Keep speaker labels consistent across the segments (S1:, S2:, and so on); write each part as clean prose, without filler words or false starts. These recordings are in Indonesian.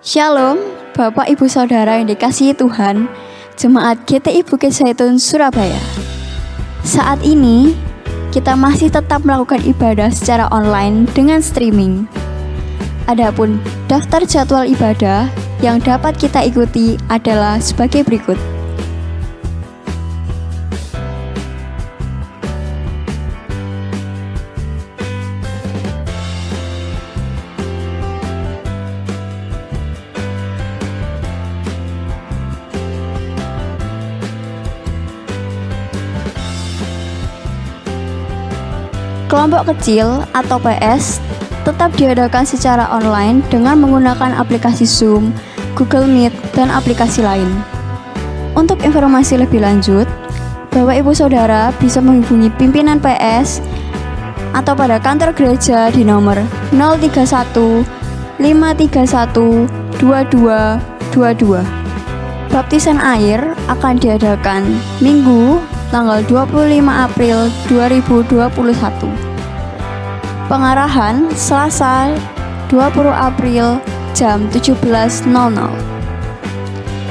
S1: Shalom, Bapak Ibu Saudara yang dikasihi Tuhan, Jemaat GTI Bukit Zaitun Surabaya. Saat ini, kita masih tetap melakukan ibadah secara online dengan streaming. Adapun daftar jadwal ibadah yang dapat kita ikuti adalah sebagai berikut. Kelompok kecil atau PS tetap diadakan secara online dengan menggunakan aplikasi Zoom, Google Meet, dan aplikasi lain. Untuk informasi lebih lanjut, Bapak Ibu Saudara bisa menghubungi pimpinan PS atau pada kantor gereja di nomor 031 531 2222. Baptisan air akan diadakan Minggu tanggal 25 April 2021. Pengarahan Selasa 20 April jam 17.00.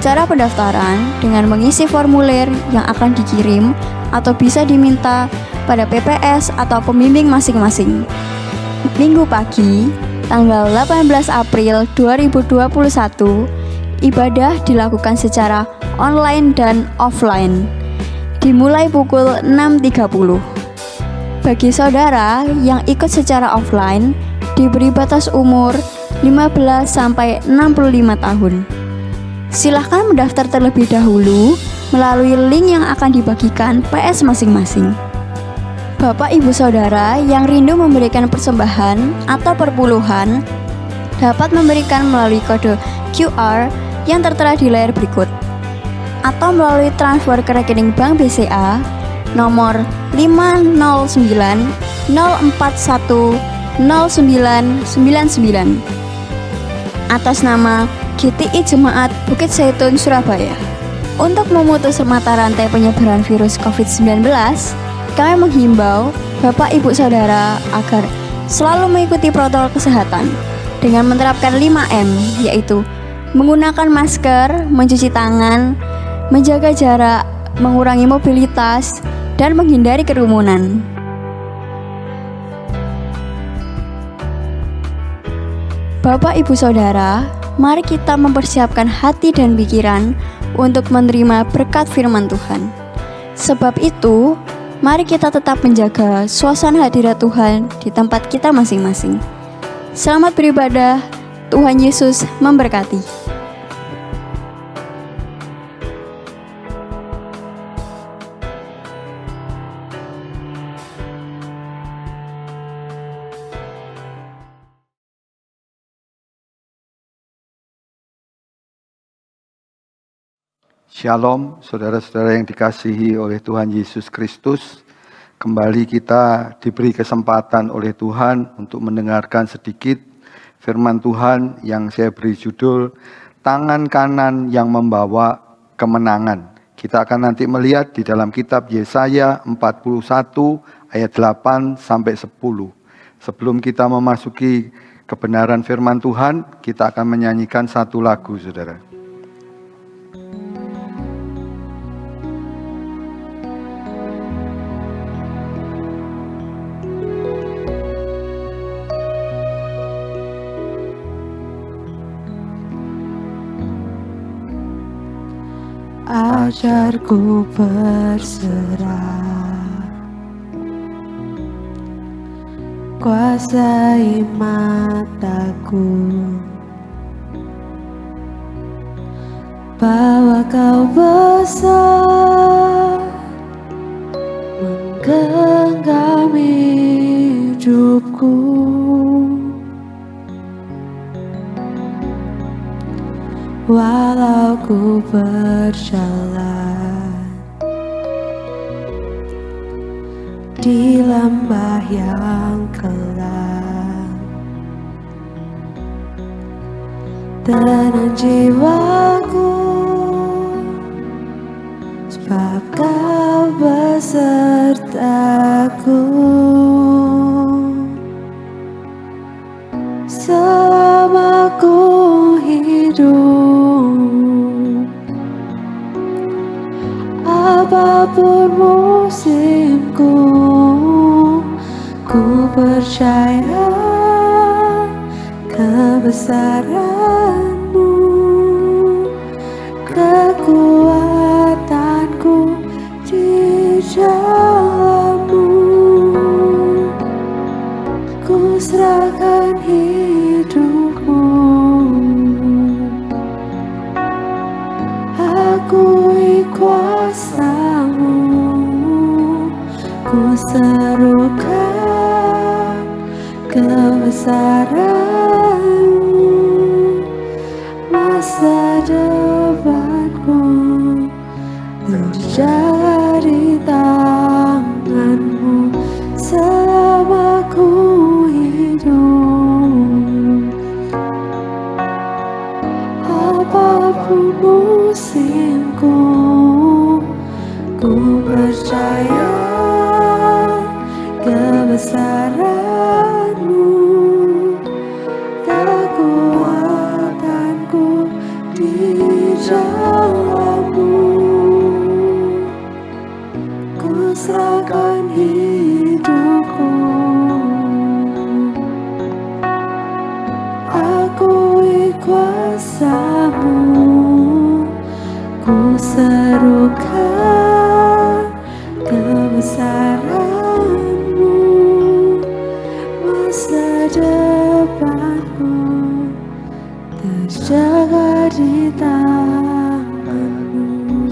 S1: Cara pendaftaran dengan mengisi formulir yang akan dikirim atau bisa diminta pada PPS atau pembimbing masing-masing. Minggu pagi tanggal 18 April 2021, ibadah dilakukan secara online dan offline, dimulai pukul 6.30. Bagi saudara yang ikut secara offline, diberi batas umur 15 sampai 65 tahun. Silahkan mendaftar terlebih dahulu melalui link yang akan dibagikan PS masing-masing. Bapak Ibu Saudara yang rindu memberikan persembahan atau perpuluhan dapat memberikan melalui kode QR yang tertera di layar berikut, atau melalui transfer ke rekening Bank BCA nomor 509 041 0999 atas nama GTI Jemaat Bukit Zaitun Surabaya. Untuk memutus mata rantai penyebaran virus COVID-19, kami menghimbau Bapak Ibu Saudara agar selalu mengikuti protokol kesehatan dengan menerapkan 5M, yaitu menggunakan masker, mencuci tangan, menjaga jarak, mengurangi mobilitas, dan menghindari kerumunan. Bapak Ibu Saudara, mari kita mempersiapkan hati dan pikiran untuk menerima berkat firman Tuhan. Sebab itu, mari kita tetap menjaga suasana hadirat Tuhan di tempat kita masing-masing. Selamat beribadah, Tuhan Yesus memberkati.
S2: Shalom, saudara-saudara yang dikasihi oleh Tuhan Yesus Kristus. Kembali kita diberi kesempatan oleh Tuhan untuk mendengarkan sedikit firman Tuhan yang saya beri judul Tangan Kanan yang Membawa Kemenangan. Kita akan nanti melihat di dalam kitab Yesaya 41 ayat 8 sampai 10. Sebelum kita memasuki kebenaran firman Tuhan, kita akan menyanyikan satu lagu, saudara.
S3: Ajarku berserah, kuasai mataku, bahwa kau besar, menggenggami hidupku. Walau ku berjalan di lembah yang kelam, tenang jiwaku, sebab kau besertaku. Selama ku hidup hidup. Apapun musimku, ku percaya kebesaran-Mu, kekuatanku di dalam-Mu. Ku serahkan hidupku, akui kuasa-Mu. Ku serukan kebesaran-Mu, masa depanku terjaga di tangan-Mu selama ku hidup. Apapun musimku, ku percaya kebesaran-Mu, kekuatanku di dalam-Mu. Ku serahkan hidupku, akui kuasa-Mu. Ku serukan kebesaran-Mu, masa depanku terjaga di tangan-Mu.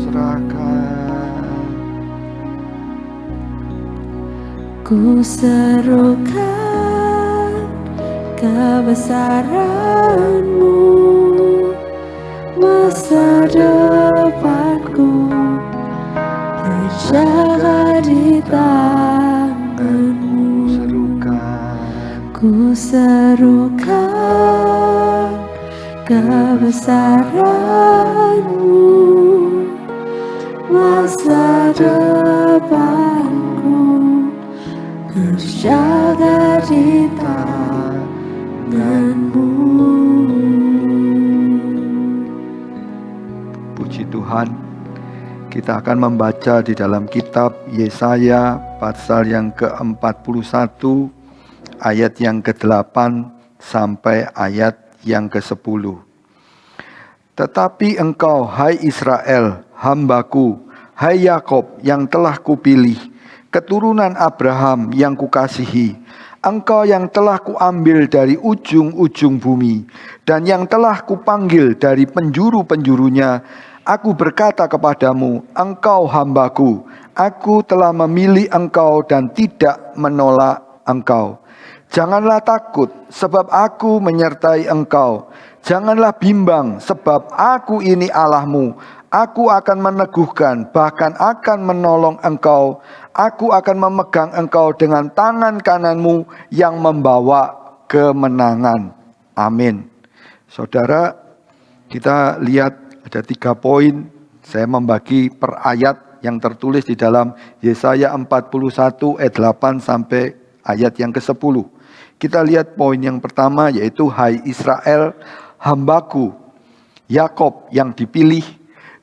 S2: Serahkan.
S3: Ku serukan kebesaran-Mu, masa depanku terjaga di tangan-Mu.
S2: Serukan.
S3: Ku serukan kebesaran-Mu, masa depanku terjaga di tangan-Mu.
S2: Puji Tuhan, kita akan membaca di dalam kitab Yesaya pasal yang ke-41 ayat yang ke-8 sampai ayat yang ke-10. Tetapi engkau, hai Israel, hamba-Ku, hai Yakob yang telah Kupilih, keturunan Abraham yang Kukasihi, engkau yang telah Kuambil dari ujung-ujung bumi, dan yang telah Kupanggil dari penjuru-penjurunya. Aku berkata kepadamu, engkau hamba-Ku, aku telah memilih engkau dan tidak menolak engkau. Janganlah takut, sebab aku menyertai engkau. Janganlah bimbang, sebab aku ini Allahmu. Aku akan meneguhkan, bahkan akan menolong engkau. Aku akan memegang engkau dengan tangan kananmu yang membawa kemenangan. Amin. Saudara, kita lihat ada 3 poin. Saya membagi per ayat yang tertulis di dalam Yesaya 41 ayat 8 sampai ayat yang ke-10. Kita lihat poin yang pertama, yaitu hai Israel, hamba-Ku, Yakob yang dipilih,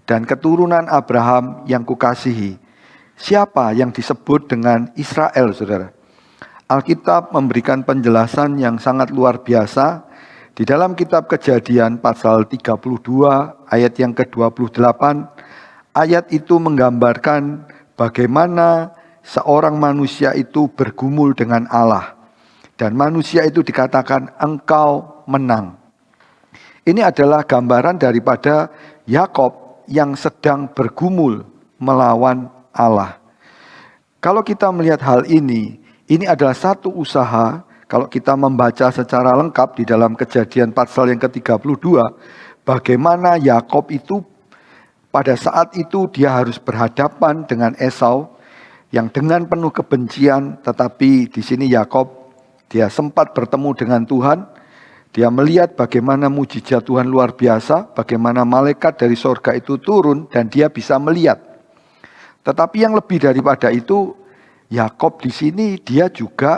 S2: dan keturunan Abraham yang Kukasihi. Siapa yang disebut dengan Israel, saudara? Alkitab memberikan penjelasan yang sangat luar biasa. Di dalam kitab Kejadian pasal 32 ayat yang ke-28, ayat itu menggambarkan bagaimana seorang manusia itu bergumul dengan Allah. Dan manusia itu dikatakan engkau menang. Ini adalah gambaran daripada Yakob yang sedang bergumul melawan Allah. Kalau kita melihat hal ini adalah satu usaha. Kalau kita membaca secara lengkap di dalam Kejadian pasal yang ke-32, bagaimana Yakob itu pada saat itu dia harus berhadapan dengan Esau yang dengan penuh kebencian, tetapi di sini Yakob dia sempat bertemu dengan Tuhan. Dia melihat bagaimana mujizat Tuhan luar biasa, bagaimana malaikat dari sorga itu turun dan dia bisa melihat. Tetapi yang lebih daripada itu, Yakob di sini dia juga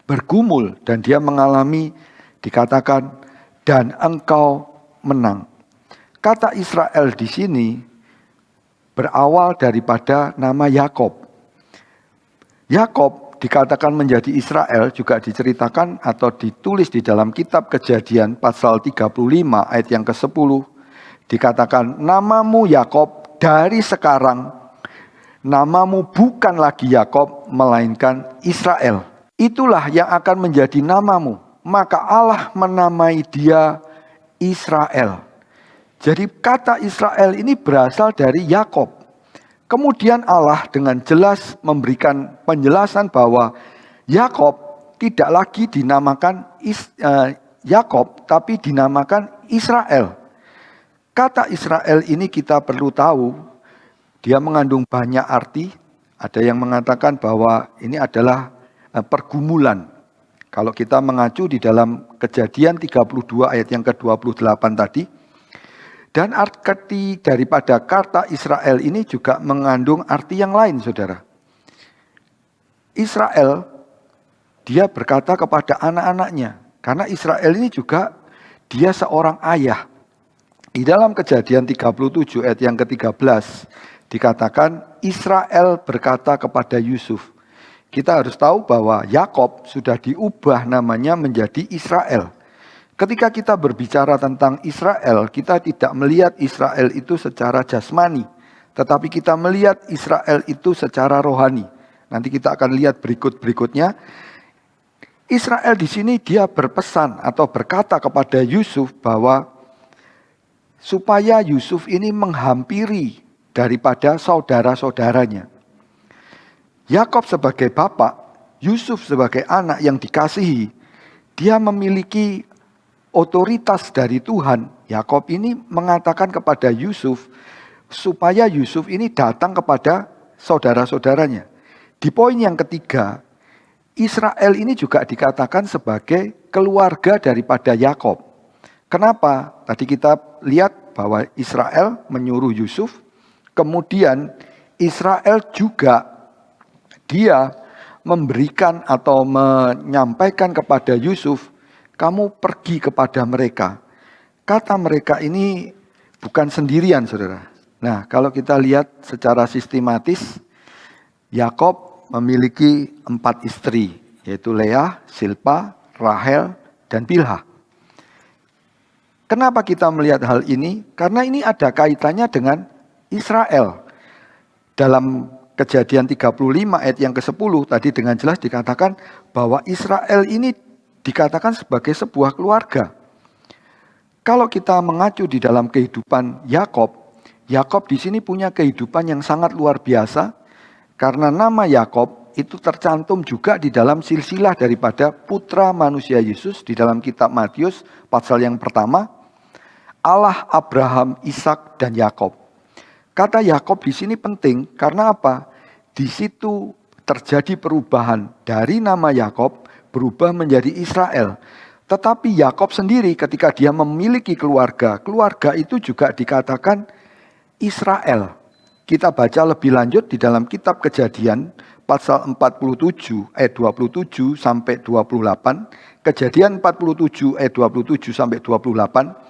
S2: bergumul dan dia mengalami, dikatakan, dan engkau menang. Kata Israel di sini berawal daripada nama Yakob. Yakob dikatakan menjadi Israel juga diceritakan atau ditulis di dalam kitab Kejadian pasal 35 ayat yang ke-10. Dikatakan, namamu Yakob, dari sekarang namamu bukan lagi Yakob melainkan Israel. Itulah yang akan menjadi namamu. Maka Allah menamai dia Israel. Jadi kata Israel ini berasal dari Yakob. Kemudian Allah dengan jelas memberikan penjelasan bahwa Yakob tidak lagi dinamakan Yakob, tapi dinamakan Israel. Kata Israel ini kita perlu tahu, dia mengandung banyak arti. Ada yang mengatakan bahwa ini adalah pergumulan. Kalau kita mengacu di dalam Kejadian 32 ayat yang ke-28 tadi. Dan arti daripada kata Israel ini juga mengandung arti yang lain, saudara. Israel, dia berkata kepada anak-anaknya. Karena Israel ini juga, dia seorang ayah. Di dalam Kejadian 37 ayat yang ke-13, dikatakan Israel berkata kepada Yusuf. Kita harus tahu bahwa Yakob sudah diubah namanya menjadi Israel. Ketika kita berbicara tentang Israel, kita tidak melihat Israel itu secara jasmani, tetapi kita melihat Israel itu secara rohani. Nanti kita akan lihat berikutnya. Israel di sini dia berpesan atau berkata kepada Yusuf bahwa supaya Yusuf ini menghampiri daripada saudara-saudaranya. Yakob sebagai bapak, Yusuf sebagai anak yang dikasihi, dia memiliki otoritas dari Tuhan. Yakob ini mengatakan kepada Yusuf supaya Yusuf ini datang kepada saudara-saudaranya. Di poin yang ketiga, Israel ini juga dikatakan sebagai keluarga daripada Yakob. Kenapa? Tadi kita lihat bahwa Israel menyuruh Yusuf, kemudian Israel juga dia memberikan atau menyampaikan kepada Yusuf, kamu pergi kepada mereka. Kata mereka ini bukan sendirian, saudara. Nah, kalau kita lihat secara sistematis, Yakob memiliki 4 istri, yaitu Leah, Silpa, Rahel, dan Bilha. Kenapa kita melihat hal ini? Karena ini ada kaitannya dengan Israel. Dalam Kejadian 35 ayat yang ke-10 tadi dengan jelas dikatakan bahwa Israel ini dikatakan sebagai sebuah keluarga. Kalau kita mengacu di dalam kehidupan Yakob, Yakob di sini punya kehidupan yang sangat luar biasa karena nama Yakob itu tercantum juga di dalam silsilah daripada putra manusia Yesus di dalam kitab Matius pasal yang pertama, Allah, Abraham, Ishak, dan Yakob. Kata Yakob di sini penting karena apa? Di situ terjadi perubahan dari nama Yakob berubah menjadi Israel. Tetapi Yakob sendiri ketika dia memiliki keluarga, keluarga itu juga dikatakan Israel. Kita baca lebih lanjut di dalam kitab Kejadian pasal 47 ayat 27 sampai 28. Kejadian 47 ayat 27 sampai 28.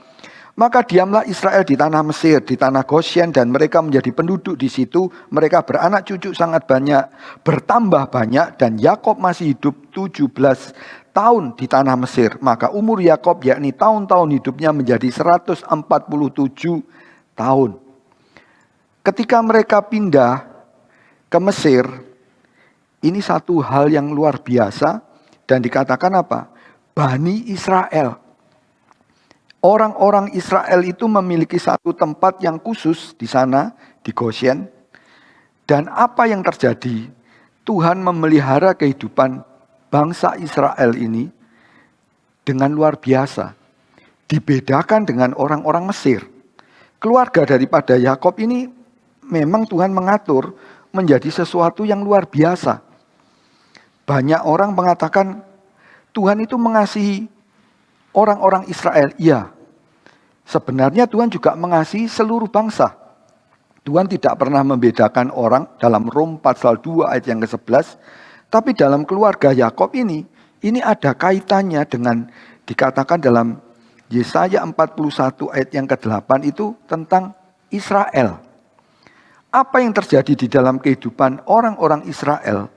S2: Maka diamlah Israel di tanah Mesir, di tanah Goshen, dan mereka menjadi penduduk di situ. Mereka beranak cucu sangat banyak, bertambah banyak, dan Yakob masih hidup 17 tahun di tanah Mesir. Maka umur Yakob yakni tahun-tahun hidupnya menjadi 147 tahun. Ketika mereka pindah ke Mesir, ini satu hal yang luar biasa, dan dikatakan apa? Bani Israel. Orang-orang Israel itu memiliki satu tempat yang khusus di sana, di Goshen. Dan apa yang terjadi? Tuhan memelihara kehidupan bangsa Israel ini dengan luar biasa. Dibedakan dengan orang-orang Mesir. Keluarga daripada Yakob ini memang Tuhan mengatur menjadi sesuatu yang luar biasa. Banyak orang mengatakan Tuhan itu mengasihi orang-orang Israel. Iya. Sebenarnya Tuhan juga mengasihi seluruh bangsa. Tuhan tidak pernah membedakan orang dalam Rom pasal 2 ayat yang ke-11. Tapi dalam keluarga Yakob ini ada kaitannya dengan dikatakan dalam Yesaya 41 ayat yang ke-8 itu tentang Israel. Apa yang terjadi di dalam kehidupan orang-orang Israel,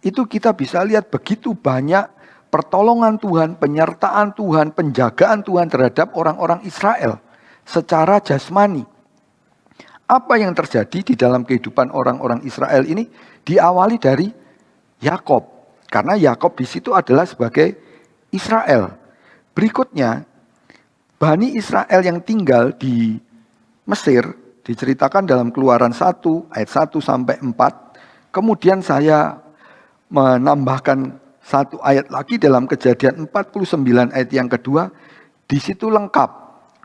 S2: itu kita bisa lihat begitu banyak pertolongan Tuhan, penyertaan Tuhan, penjagaan Tuhan terhadap orang-orang Israel secara jasmani. Apa yang terjadi di dalam kehidupan orang-orang Israel ini diawali dari Yakob. Karena Yakob di situ adalah sebagai Israel. Berikutnya, Bani Israel yang tinggal di Mesir diceritakan dalam Keluaran 1 ayat 1 sampai 4. Kemudian saya menambahkan satu ayat lagi dalam Kejadian 49 ayat yang kedua. Di situ lengkap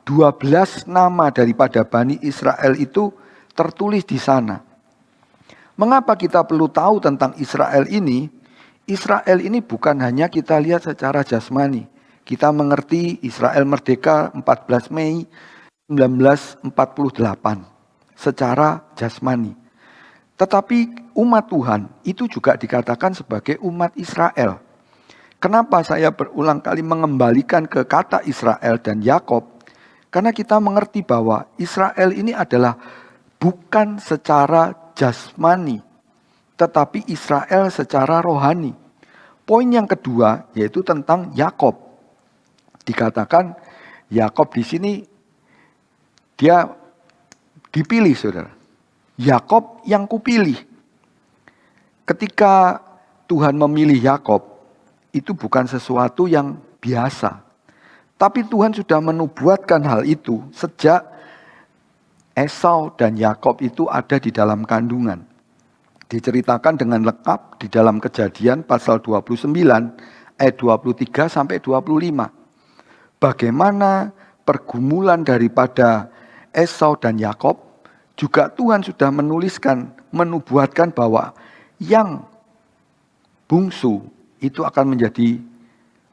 S2: 12 nama daripada Bani Israel itu tertulis di sana. Mengapa kita perlu tahu tentang Israel ini? Israel ini bukan hanya kita lihat secara jasmani. Kita mengerti Israel merdeka 14 Mei 1948 secara jasmani. Tetapi umat Tuhan itu juga dikatakan sebagai umat Israel. Kenapa saya berulang kali mengembalikan ke kata Israel dan Yakob? Karena kita mengerti bahwa Israel ini adalah bukan secara jasmani, tetapi Israel secara rohani. Poin yang kedua yaitu tentang Yakob. Dikatakan Yakob di sini dia dipilih, saudara. Yakob yang kupilih. Ketika Tuhan memilih Yakob, itu bukan sesuatu yang biasa. Tapi Tuhan sudah menubuatkan hal itu sejak Esau dan Yakob itu ada di dalam kandungan. Diceritakan dengan lengkap di dalam Kejadian pasal 29 ayat 23 sampai 25. Bagaimana pergumulan daripada Esau dan Yakob, juga Tuhan sudah menubuatkan bahwa yang bungsu itu akan menjadi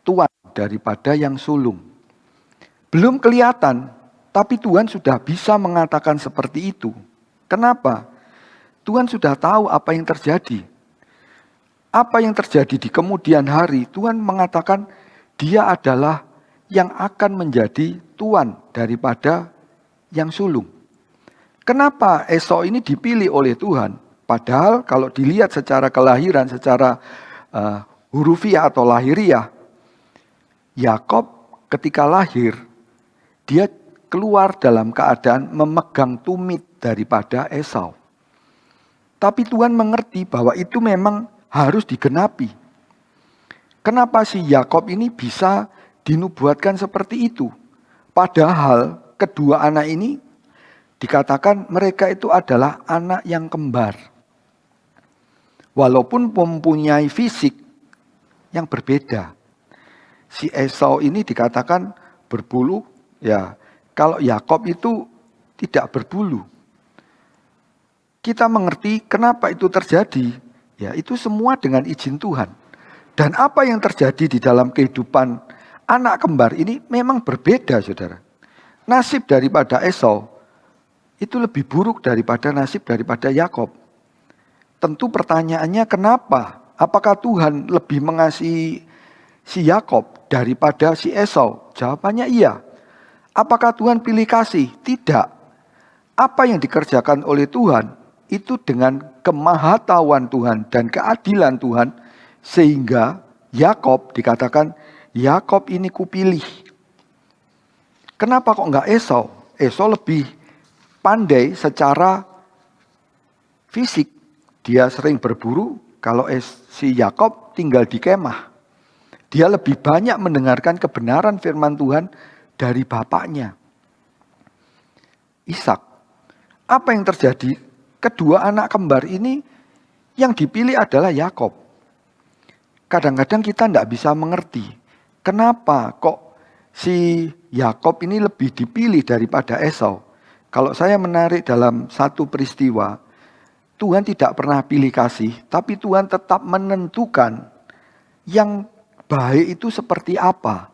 S2: tuan daripada yang sulung. Belum kelihatan, tapi Tuhan sudah bisa mengatakan seperti itu. Kenapa? Tuhan sudah tahu apa yang terjadi. Apa yang terjadi di kemudian hari, Tuhan mengatakan dia adalah yang akan menjadi tuan daripada yang sulung. Kenapa Esau ini dipilih oleh Tuhan? Padahal kalau dilihat secara kelahiran, secara hurufiah atau lahiriah, Yakob ketika lahir, dia keluar dalam keadaan memegang tumit daripada Esau. Tapi Tuhan mengerti bahwa itu memang harus digenapi. Kenapa si Yakob ini bisa dinubuatkan seperti itu? Padahal kedua anak ini dikatakan mereka itu adalah anak yang kembar. Walaupun mempunyai fisik yang berbeda. Si Esau ini dikatakan berbulu, ya. Kalau Yakob itu tidak berbulu. Kita mengerti kenapa itu terjadi. Ya, itu semua dengan izin Tuhan. Dan apa yang terjadi di dalam kehidupan anak kembar ini memang berbeda, saudara. Nasib daripada Esau itu lebih buruk daripada nasib daripada Yakob. Tentu pertanyaannya kenapa? Apakah Tuhan lebih mengasihi si Yakob daripada si Esau? Jawabannya iya. Apakah Tuhan pilih kasih? Tidak. Apa yang dikerjakan oleh Tuhan itu dengan kemahatauan Tuhan dan keadilan Tuhan, sehingga Yakob dikatakan Yakob ini kupilih. Kenapa kok enggak Esau? Esau lebih pandai secara fisik. Dia sering berburu, kalau si Yakob tinggal di kemah. Dia lebih banyak mendengarkan kebenaran firman Tuhan dari bapaknya, Ishak. Apa yang terjadi? Kedua anak kembar ini yang dipilih adalah Yakob. Kadang-kadang kita tidak bisa mengerti kenapa kok si Yakob ini lebih dipilih daripada Esau. Kalau saya menarik dalam satu peristiwa, Tuhan tidak pernah pilih kasih, tapi Tuhan tetap menentukan yang baik itu seperti apa.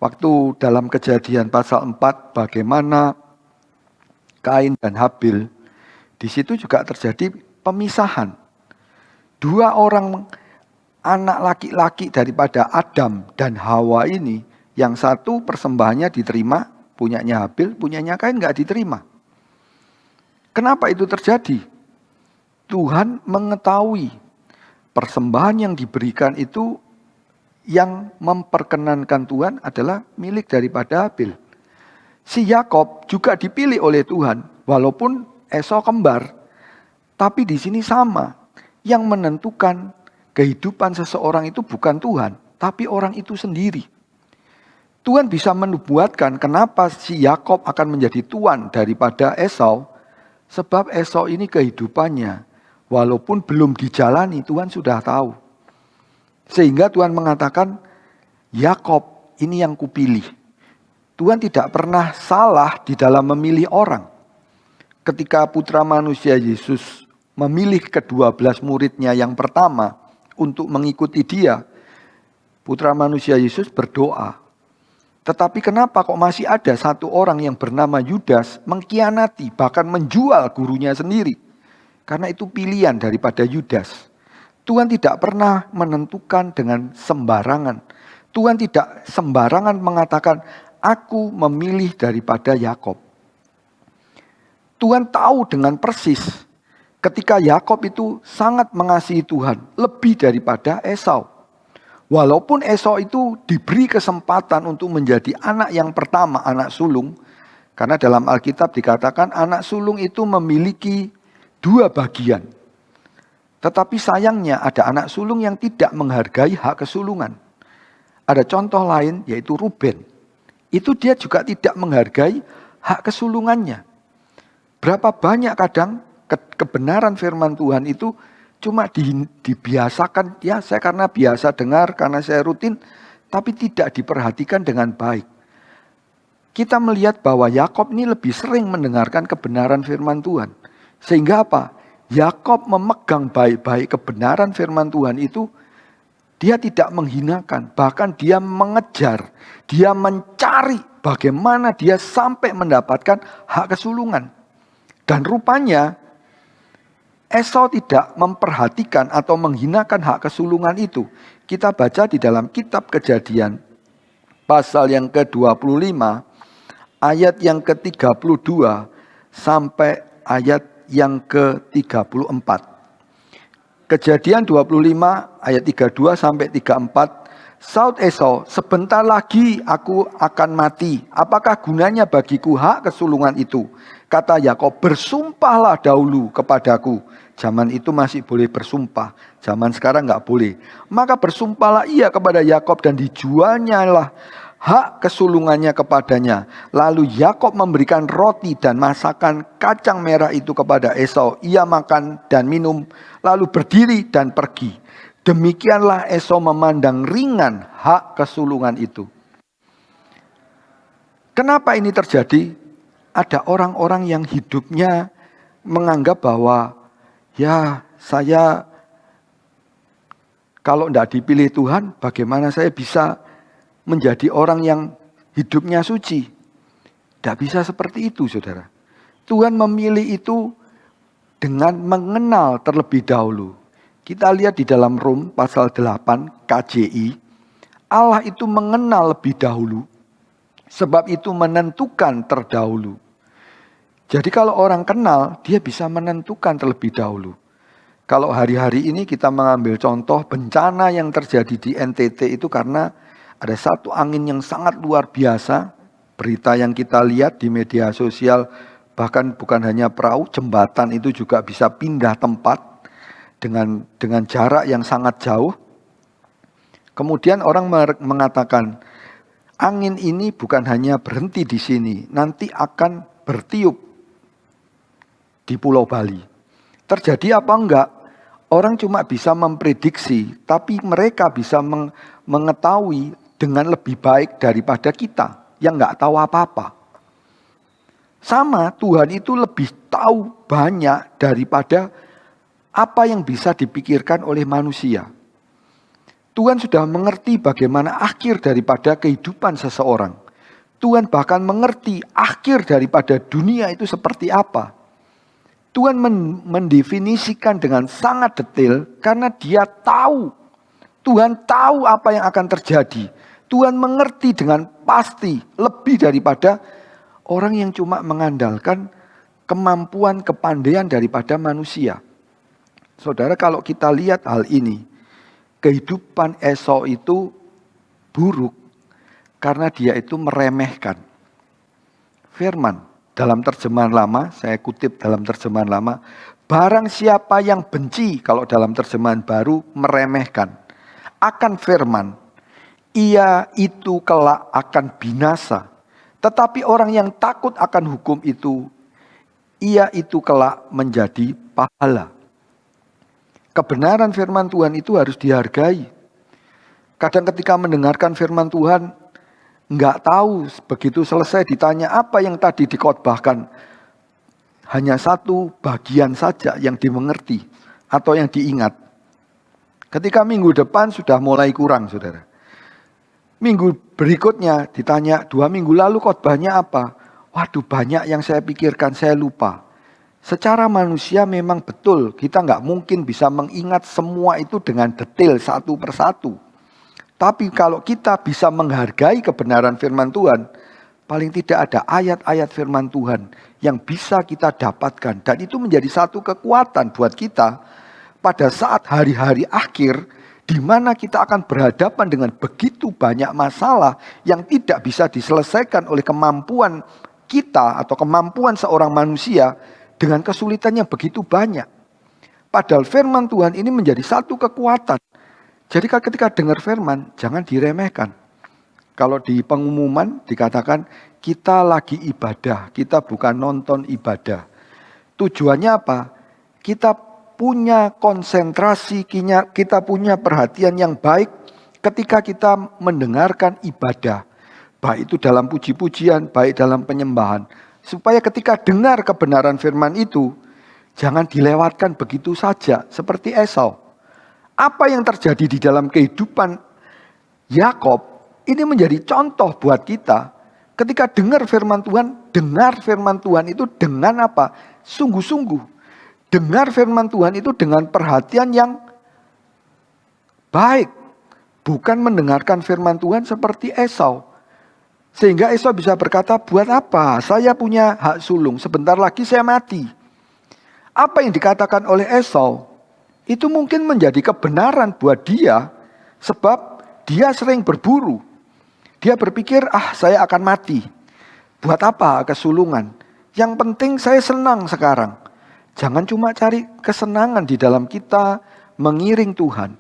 S2: Waktu dalam Kejadian pasal 4 bagaimana Kain dan Habil, di situ juga terjadi pemisahan. Dua orang anak laki-laki daripada Adam dan Hawa ini Yang satu persembahannya diterima, punyanya Habil, punyanya Kain nggak diterima. Kenapa itu terjadi? Tuhan mengetahui persembahan yang diberikan itu yang memperkenankan Tuhan adalah milik daripada Habil. Si Yakob juga dipilih oleh Tuhan, walaupun Esau kembar, tapi di sini sama. Yang menentukan kehidupan seseorang itu bukan Tuhan, tapi orang itu sendiri. Tuhan bisa menubuatkan kenapa si Yakob akan menjadi tuan daripada Esau, sebab Esau ini kehidupannya, walaupun belum dijalani, Tuhan sudah tahu. Sehingga Tuhan mengatakan, Yakob ini yang kupilih. Tuhan tidak pernah salah di dalam memilih orang. Ketika putra manusia Yesus memilih ke-12 muridnya yang pertama untuk mengikuti dia, putra manusia Yesus berdoa. Tetapi kenapa kok masih ada satu orang yang bernama Yudas mengkhianati, bahkan menjual gurunya sendiri? Karena itu pilihan daripada Yudas. Tuhan tidak pernah menentukan dengan sembarangan. Tuhan tidak sembarangan mengatakan, aku memilih daripada Yakob. Tuhan tahu dengan persis ketika Yakob itu sangat mengasihi Tuhan lebih daripada Esau. Walaupun Esau itu diberi kesempatan untuk menjadi anak yang pertama, anak sulung. Karena dalam Alkitab dikatakan anak sulung itu memiliki 2 bagian. Tetapi sayangnya ada anak sulung yang tidak menghargai hak kesulungan. Ada contoh lain yaitu Ruben. Itu dia juga tidak menghargai hak kesulungannya. Berapa banyak kadang kebenaran firman Tuhan itu cuma dibiasakan, ya saya karena biasa dengar, karena saya rutin, tapi tidak diperhatikan dengan baik. Kita melihat bahwa Yakob ini lebih sering mendengarkan kebenaran firman Tuhan. Sehingga apa? Yakob memegang baik-baik kebenaran firman Tuhan itu, dia tidak menghinakan, bahkan dia mengejar, dia mencari bagaimana dia sampai mendapatkan hak kesulungan. Dan rupanya Esau tidak memperhatikan atau menghinakan hak kesulungan itu. Kita baca di dalam kitab Kejadian pasal yang ke-25 ayat yang ke-32 sampai ayat yang ke-34. Kejadian 25 ayat 32 sampai 34. Saud Esau, sebentar lagi aku akan mati. Apakah gunanya bagiku hak kesulungan itu? Kata Yakob, bersumpahlah dahulu kepadaku. Zaman itu masih boleh bersumpah. Zaman sekarang nggak boleh. Maka bersumpahlah ia kepada Yakob dan dijualnyalah hak kesulungannya kepadanya. Lalu Yakob memberikan roti dan masakan kacang merah itu kepada Esau. Ia makan dan minum, lalu berdiri dan pergi. Demikianlah Esau memandang ringan hak kesulungan itu. Kenapa ini terjadi? Ada orang-orang yang hidupnya menganggap bahwa ya saya kalau tidak dipilih Tuhan, bagaimana saya bisa menjadi orang yang hidupnya suci? Tidak bisa seperti itu, saudara. Tuhan memilih itu dengan mengenal terlebih dahulu. Kita lihat di dalam Rom pasal 8 KJI, Allah itu mengenal lebih dahulu, sebab itu menentukan terdahulu. Jadi kalau orang kenal, dia bisa menentukan terlebih dahulu. Kalau hari-hari ini kita mengambil contoh bencana yang terjadi di NTT itu karena ada satu angin yang sangat luar biasa. Berita yang kita lihat di media sosial, bahkan bukan hanya perahu, jembatan itu juga bisa pindah tempat dengan jarak yang sangat jauh. Kemudian orang mengatakan, angin ini bukan hanya berhenti di sini, nanti akan bertiup di Pulau Bali. Terjadi apa enggak? Orang cuma bisa memprediksi, tapi mereka bisa mengetahui dengan lebih baik daripada kita yang enggak tahu apa-apa. Sama, Tuhan itu lebih tahu banyak daripada apa yang bisa dipikirkan oleh manusia. Tuhan sudah mengerti bagaimana akhir daripada kehidupan seseorang. Tuhan bahkan mengerti akhir daripada dunia itu seperti apa. Tuhan mendefinisikan dengan sangat detail karena dia tahu. Tuhan tahu apa yang akan terjadi. Tuhan mengerti dengan pasti lebih daripada orang yang cuma mengandalkan kemampuan, kepandaian daripada manusia. Saudara, kalau kita lihat hal ini, kehidupan Esau itu buruk karena dia itu meremehkan. Firman dalam terjemahan lama, saya kutip dalam terjemahan lama, barang siapa yang benci, kalau dalam terjemahan baru, meremehkan akan firman, ia itu kelak akan binasa. Tetapi orang yang takut akan hukum itu, ia itu kelak menjadi pahala. Kebenaran firman Tuhan itu harus dihargai. Kadang ketika mendengarkan firman Tuhan, nggak tahu, begitu selesai ditanya apa yang tadi dikhotbahkan, hanya satu bagian saja yang dimengerti atau yang diingat. Ketika minggu depan sudah mulai kurang, saudara. Minggu berikutnya ditanya, 2 minggu lalu khotbahnya apa? Waduh, banyak yang saya pikirkan, saya lupa. Secara manusia memang betul, kita nggak mungkin bisa mengingat semua itu dengan detail satu persatu. Tapi kalau kita bisa menghargai kebenaran firman Tuhan, paling tidak ada ayat-ayat firman Tuhan yang bisa kita dapatkan. Dan itu menjadi satu kekuatan buat kita pada saat hari-hari akhir, di mana kita akan berhadapan dengan begitu banyak masalah yang tidak bisa diselesaikan oleh kemampuan kita atau kemampuan seorang manusia dengan kesulitan yang begitu banyak. Padahal firman Tuhan ini menjadi satu kekuatan. Jadi ketika dengar firman, jangan diremehkan. Kalau di pengumuman dikatakan, kita lagi ibadah, kita bukan nonton ibadah. Tujuannya apa? Kita punya konsentrasi, kita punya perhatian yang baik ketika kita mendengarkan ibadah. Baik itu dalam puji-pujian, baik dalam penyembahan. Supaya ketika dengar kebenaran firman itu, jangan dilewatkan begitu saja seperti Esau. Apa yang terjadi di dalam kehidupan Yakob ini menjadi contoh buat kita. Ketika dengar firman Tuhan itu dengan apa? Sungguh-sungguh. Dengar firman Tuhan itu dengan perhatian yang baik. Bukan mendengarkan firman Tuhan seperti Esau. Sehingga Esau bisa berkata, buat apa? Saya punya hak sulung, sebentar lagi saya mati. Apa yang dikatakan oleh Esau, itu mungkin menjadi kebenaran buat dia. Sebab dia sering berburu. Dia berpikir, saya akan mati. Buat apa kesulungan? Yang penting saya senang sekarang. Jangan cuma cari kesenangan di dalam kita mengiring Tuhan.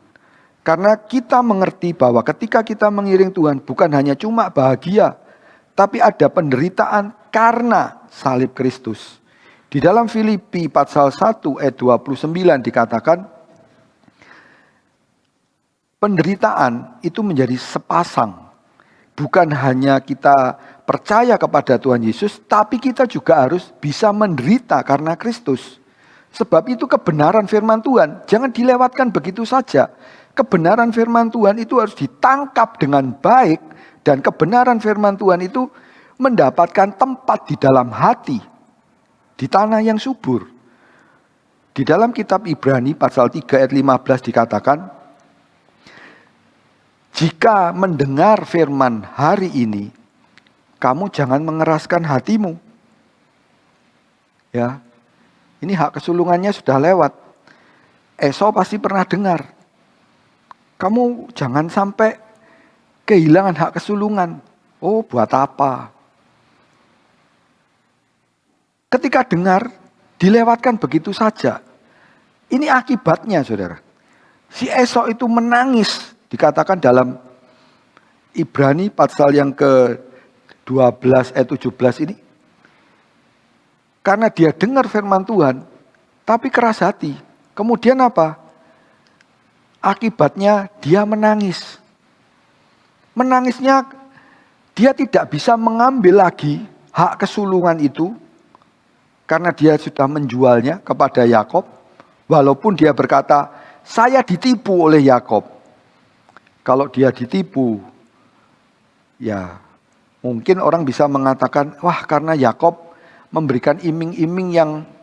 S2: Karena kita mengerti bahwa ketika kita mengiring Tuhan bukan hanya cuma bahagia, tapi ada penderitaan karena salib Kristus. Di dalam Filipi pasal 1 ayat 29 dikatakan, penderitaan itu menjadi sepasang. Bukan hanya kita percaya kepada Tuhan Yesus, tapi kita juga harus bisa menderita karena Kristus. Sebab itu kebenaran firman Tuhan, jangan dilewatkan begitu saja. Kebenaran firman Tuhan itu harus ditangkap dengan baik, dan kebenaran firman Tuhan itu mendapatkan tempat di dalam hati, di tanah yang subur. Di dalam kitab Ibrani pasal 3 ayat 15 dikatakan, jika mendengar firman hari ini, kamu jangan mengeraskan hatimu. Ya, ini hak kesulungannya sudah lewat. Esau pasti pernah dengar. Kamu jangan sampai kehilangan hak kesulungan. Oh, buat apa? Ketika dengar, dilewatkan begitu saja. Ini akibatnya, saudara. Si Esau itu menangis. Dikatakan dalam Ibrani pasal yang ke-12 ayat 17 ini. Karena dia dengar firman Tuhan, tapi keras hati. Kemudian apa? Akibatnya dia menangis. Menangisnya dia tidak bisa mengambil lagi hak kesulungan itu. Karena dia sudah menjualnya kepada Yakob. Walaupun dia berkata, saya ditipu oleh Yakob. Kalau dia ditipu, ya mungkin orang bisa mengatakan, wah karena Yakob memberikan iming-iming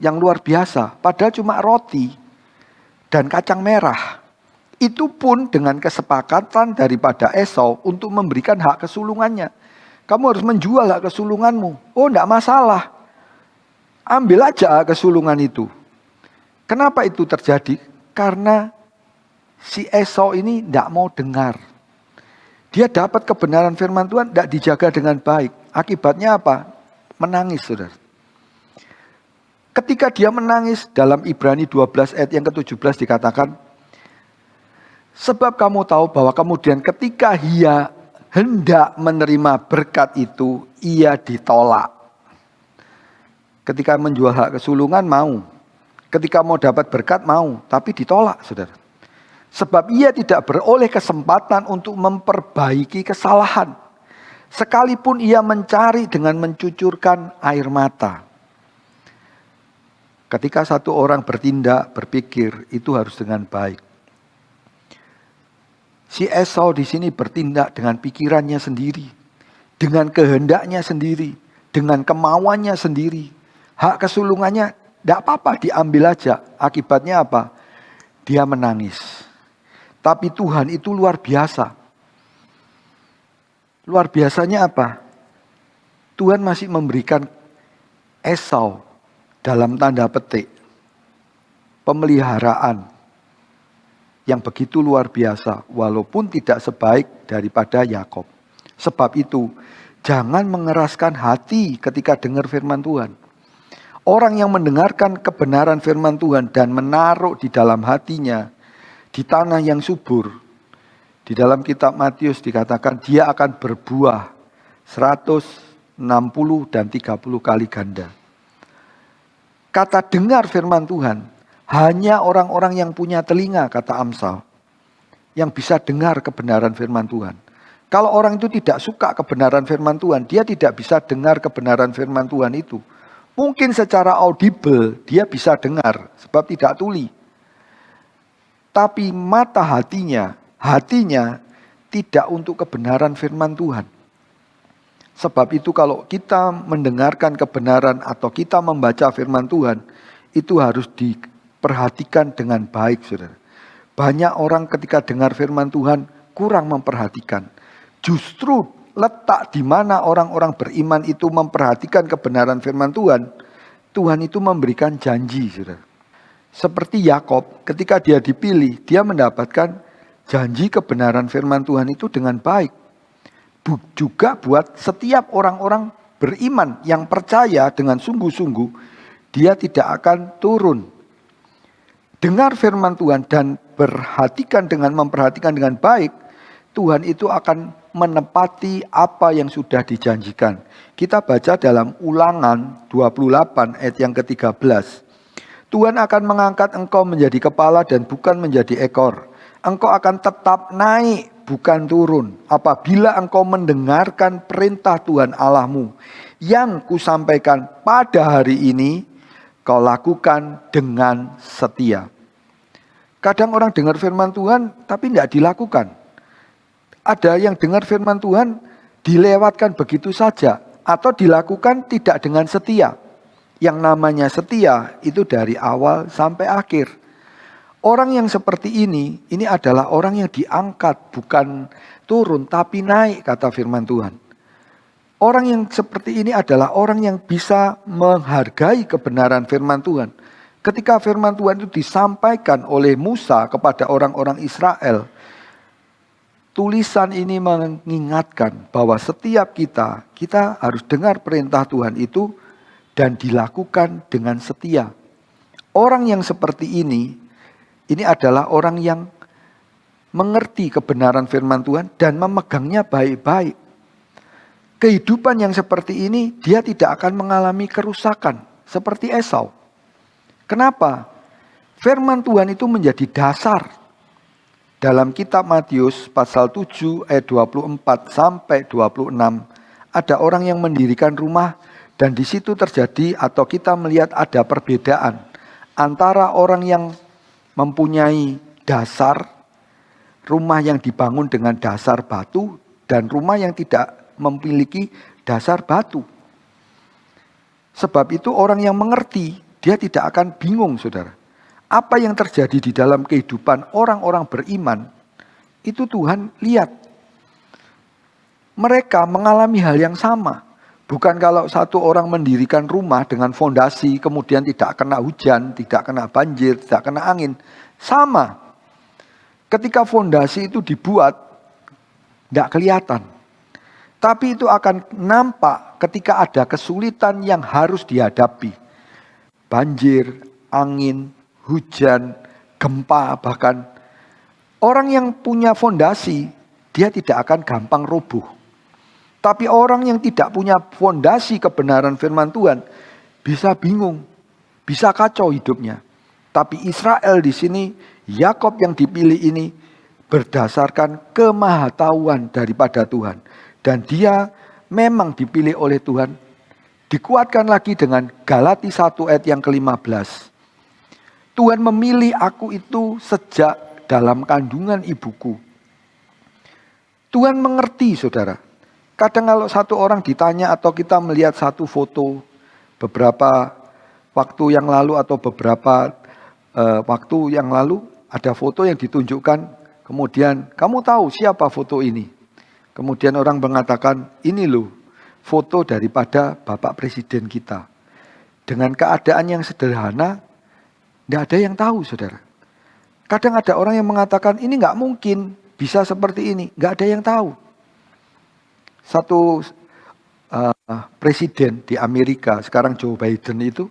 S2: yang luar biasa. Padahal cuma roti dan kacang merah. Itu pun dengan kesepakatan daripada Esau untuk memberikan hak kesulungannya. Kamu harus menjual hak kesulunganmu. Oh, enggak masalah. Ambil aja hak kesulungan itu. Kenapa itu terjadi? Karena si Esau ini enggak mau dengar. Dia dapat kebenaran firman Tuhan, enggak dijaga dengan baik. Akibatnya apa? Menangis, saudara. Ketika dia menangis, dalam Ibrani 12 ayat yang ke-17 dikatakan, sebab kamu tahu bahwa kemudian ketika ia hendak menerima berkat itu, ia ditolak. Ketika menjual hak kesulungan mau. Ketika mau dapat berkat mau, tapi ditolak, saudara. Sebab ia tidak beroleh kesempatan untuk memperbaiki kesalahan. Sekalipun ia mencari dengan mencucurkan air mata. Ketika satu orang bertindak, berpikir, itu harus dengan baik. Si Esau di sini bertindak dengan pikirannya sendiri, dengan kehendaknya sendiri, dengan kemauannya sendiri. Hak kesulungannya tidak apa-apa, diambil aja. Akibatnya apa? Dia menangis. Tapi Tuhan itu luar biasa. Luar biasanya apa? Tuhan masih memberikan Esau dalam tanda petik pemeliharaan yang begitu luar biasa, walaupun tidak sebaik daripada Yakob. Sebab itu, jangan mengeraskan hati ketika dengar firman Tuhan. Orang yang mendengarkan kebenaran firman Tuhan dan menaruh di dalam hatinya, di tanah yang subur, di dalam kitab Matius dikatakan dia akan berbuah 160 dan 30 kali ganda. Kata dengar firman Tuhan, hanya orang-orang yang punya telinga, kata Amsal, yang bisa dengar kebenaran firman Tuhan. Kalau orang itu tidak suka kebenaran firman Tuhan, dia tidak bisa dengar kebenaran firman Tuhan itu. Mungkin secara audible dia bisa dengar, sebab tidak tuli. Tapi mata hatinya tidak untuk kebenaran firman Tuhan. Sebab itu kalau kita mendengarkan kebenaran atau kita membaca firman Tuhan, itu harus diperhatikan dengan baik, saudara. Banyak orang ketika dengar firman Tuhan kurang memperhatikan. Justru letak di mana orang-orang beriman itu memperhatikan kebenaran firman Tuhan, Tuhan itu memberikan janji, saudara. Seperti Yakob, ketika dia dipilih, dia mendapatkan janji kebenaran firman Tuhan itu dengan baik. Juga buat setiap orang-orang beriman yang percaya dengan sungguh-sungguh, dia tidak akan turun. Dengar firman Tuhan dan memperhatikan dengan baik, Tuhan itu akan menepati apa yang sudah dijanjikan. Kita baca dalam Ulangan 28 ayat yang ke-13. Tuhan akan mengangkat engkau menjadi kepala dan bukan menjadi ekor. Engkau akan tetap naik, bukan turun. Apabila engkau mendengarkan perintah Tuhan Allahmu yang kusampaikan pada hari ini, kau lakukan dengan setia. Kadang orang dengar firman Tuhan tapi tidak dilakukan. Ada yang dengar firman Tuhan dilewatkan begitu saja atau dilakukan tidak dengan setia. Yang namanya setia itu dari awal sampai akhir. Orang yang seperti ini adalah orang yang diangkat, bukan turun tapi naik, kata firman Tuhan. Orang yang seperti ini adalah orang yang bisa menghargai kebenaran firman Tuhan. Ketika firman Tuhan itu disampaikan oleh Musa kepada orang-orang Israel, tulisan ini mengingatkan bahwa setiap kita harus dengar perintah Tuhan itu dan dilakukan dengan setia. Orang yang seperti ini adalah orang yang mengerti kebenaran firman Tuhan dan memegangnya baik-baik. Kehidupan yang seperti ini dia tidak akan mengalami kerusakan seperti Esau. Kenapa? Firman Tuhan itu menjadi dasar. Dalam kitab Matius pasal 7 ayat 24 sampai 26 ada orang yang mendirikan rumah dan di situ terjadi atau kita melihat ada perbedaan antara orang yang mempunyai dasar rumah yang dibangun dengan dasar batu dan rumah yang tidak memiliki dasar batu. Sebab itu orang yang mengerti dia tidak akan bingung, saudara. Apa yang terjadi di dalam kehidupan orang-orang beriman, itu Tuhan lihat. Mereka mengalami hal yang sama. Bukan kalau satu orang mendirikan rumah dengan fondasi, kemudian tidak kena hujan, tidak kena banjir, tidak kena angin. Sama. Ketika fondasi itu dibuat, tidak kelihatan. Tapi itu akan nampak ketika ada kesulitan yang harus dihadapi. Banjir, angin, hujan, gempa bahkan. Orang yang punya fondasi, dia tidak akan gampang roboh. Tapi orang yang tidak punya fondasi kebenaran firman Tuhan bisa bingung, bisa kacau hidupnya. Tapi Israel di sini, Yakub yang dipilih ini berdasarkan kemahatauan daripada Tuhan. Dan dia memang dipilih oleh Tuhan. Dikuatkan lagi dengan Galati 1 ayat yang ke-15. Tuhan memilih aku itu sejak dalam kandungan ibuku. Tuhan mengerti, saudara. Kadang kalau satu orang ditanya atau kita melihat satu foto beberapa waktu yang lalu atau beberapa waktu yang lalu ada foto yang ditunjukkan, kemudian kamu tahu siapa foto ini? Kemudian orang mengatakan, ini loh foto daripada Bapak Presiden kita. Dengan keadaan yang sederhana, tidak ada yang tahu, saudara. Kadang ada orang yang mengatakan, ini nggak mungkin bisa seperti ini, nggak ada yang tahu. Satu presiden di Amerika, sekarang Joe Biden itu,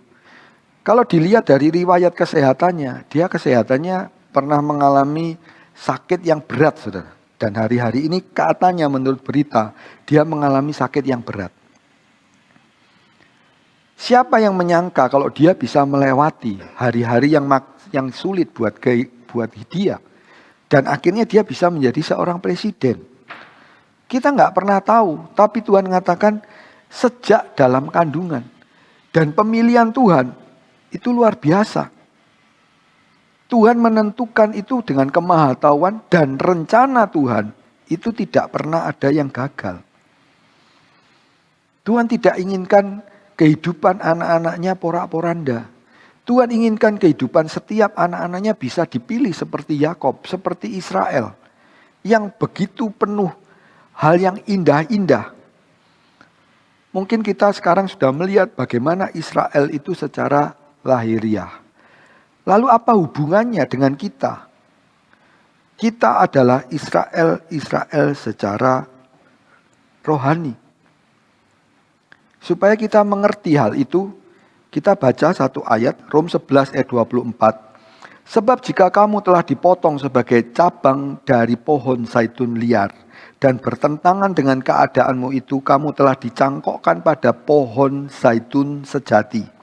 S2: kalau dilihat dari riwayat kesehatannya, dia kesehatannya pernah mengalami sakit yang berat, saudara. Dan hari-hari ini katanya menurut berita, dia mengalami sakit yang berat. Siapa yang menyangka kalau dia bisa melewati hari-hari yang sulit buat dia. Dan akhirnya dia bisa menjadi seorang presiden. Kita nggak pernah tahu, tapi Tuhan mengatakan sejak dalam kandungan. Dan pemilihan Tuhan itu luar biasa. Tuhan menentukan itu dengan kemahatauan dan rencana Tuhan itu tidak pernah ada yang gagal. Tuhan tidak inginkan kehidupan anak-anaknya porak-poranda. Tuhan inginkan kehidupan setiap anak-anaknya bisa dipilih seperti Yakub, seperti Israel. Yang begitu penuh hal yang indah-indah. Mungkin kita sekarang sudah melihat bagaimana Israel itu secara lahiriah. Lalu apa hubungannya dengan kita? Kita adalah Israel secara rohani. Supaya kita mengerti hal itu, kita baca satu ayat, Rom 11 ayat 24. Sebab jika kamu telah dipotong sebagai cabang dari pohon zaitun liar, dan bertentangan dengan keadaanmu itu, kamu telah dicangkokkan pada pohon zaitun sejati.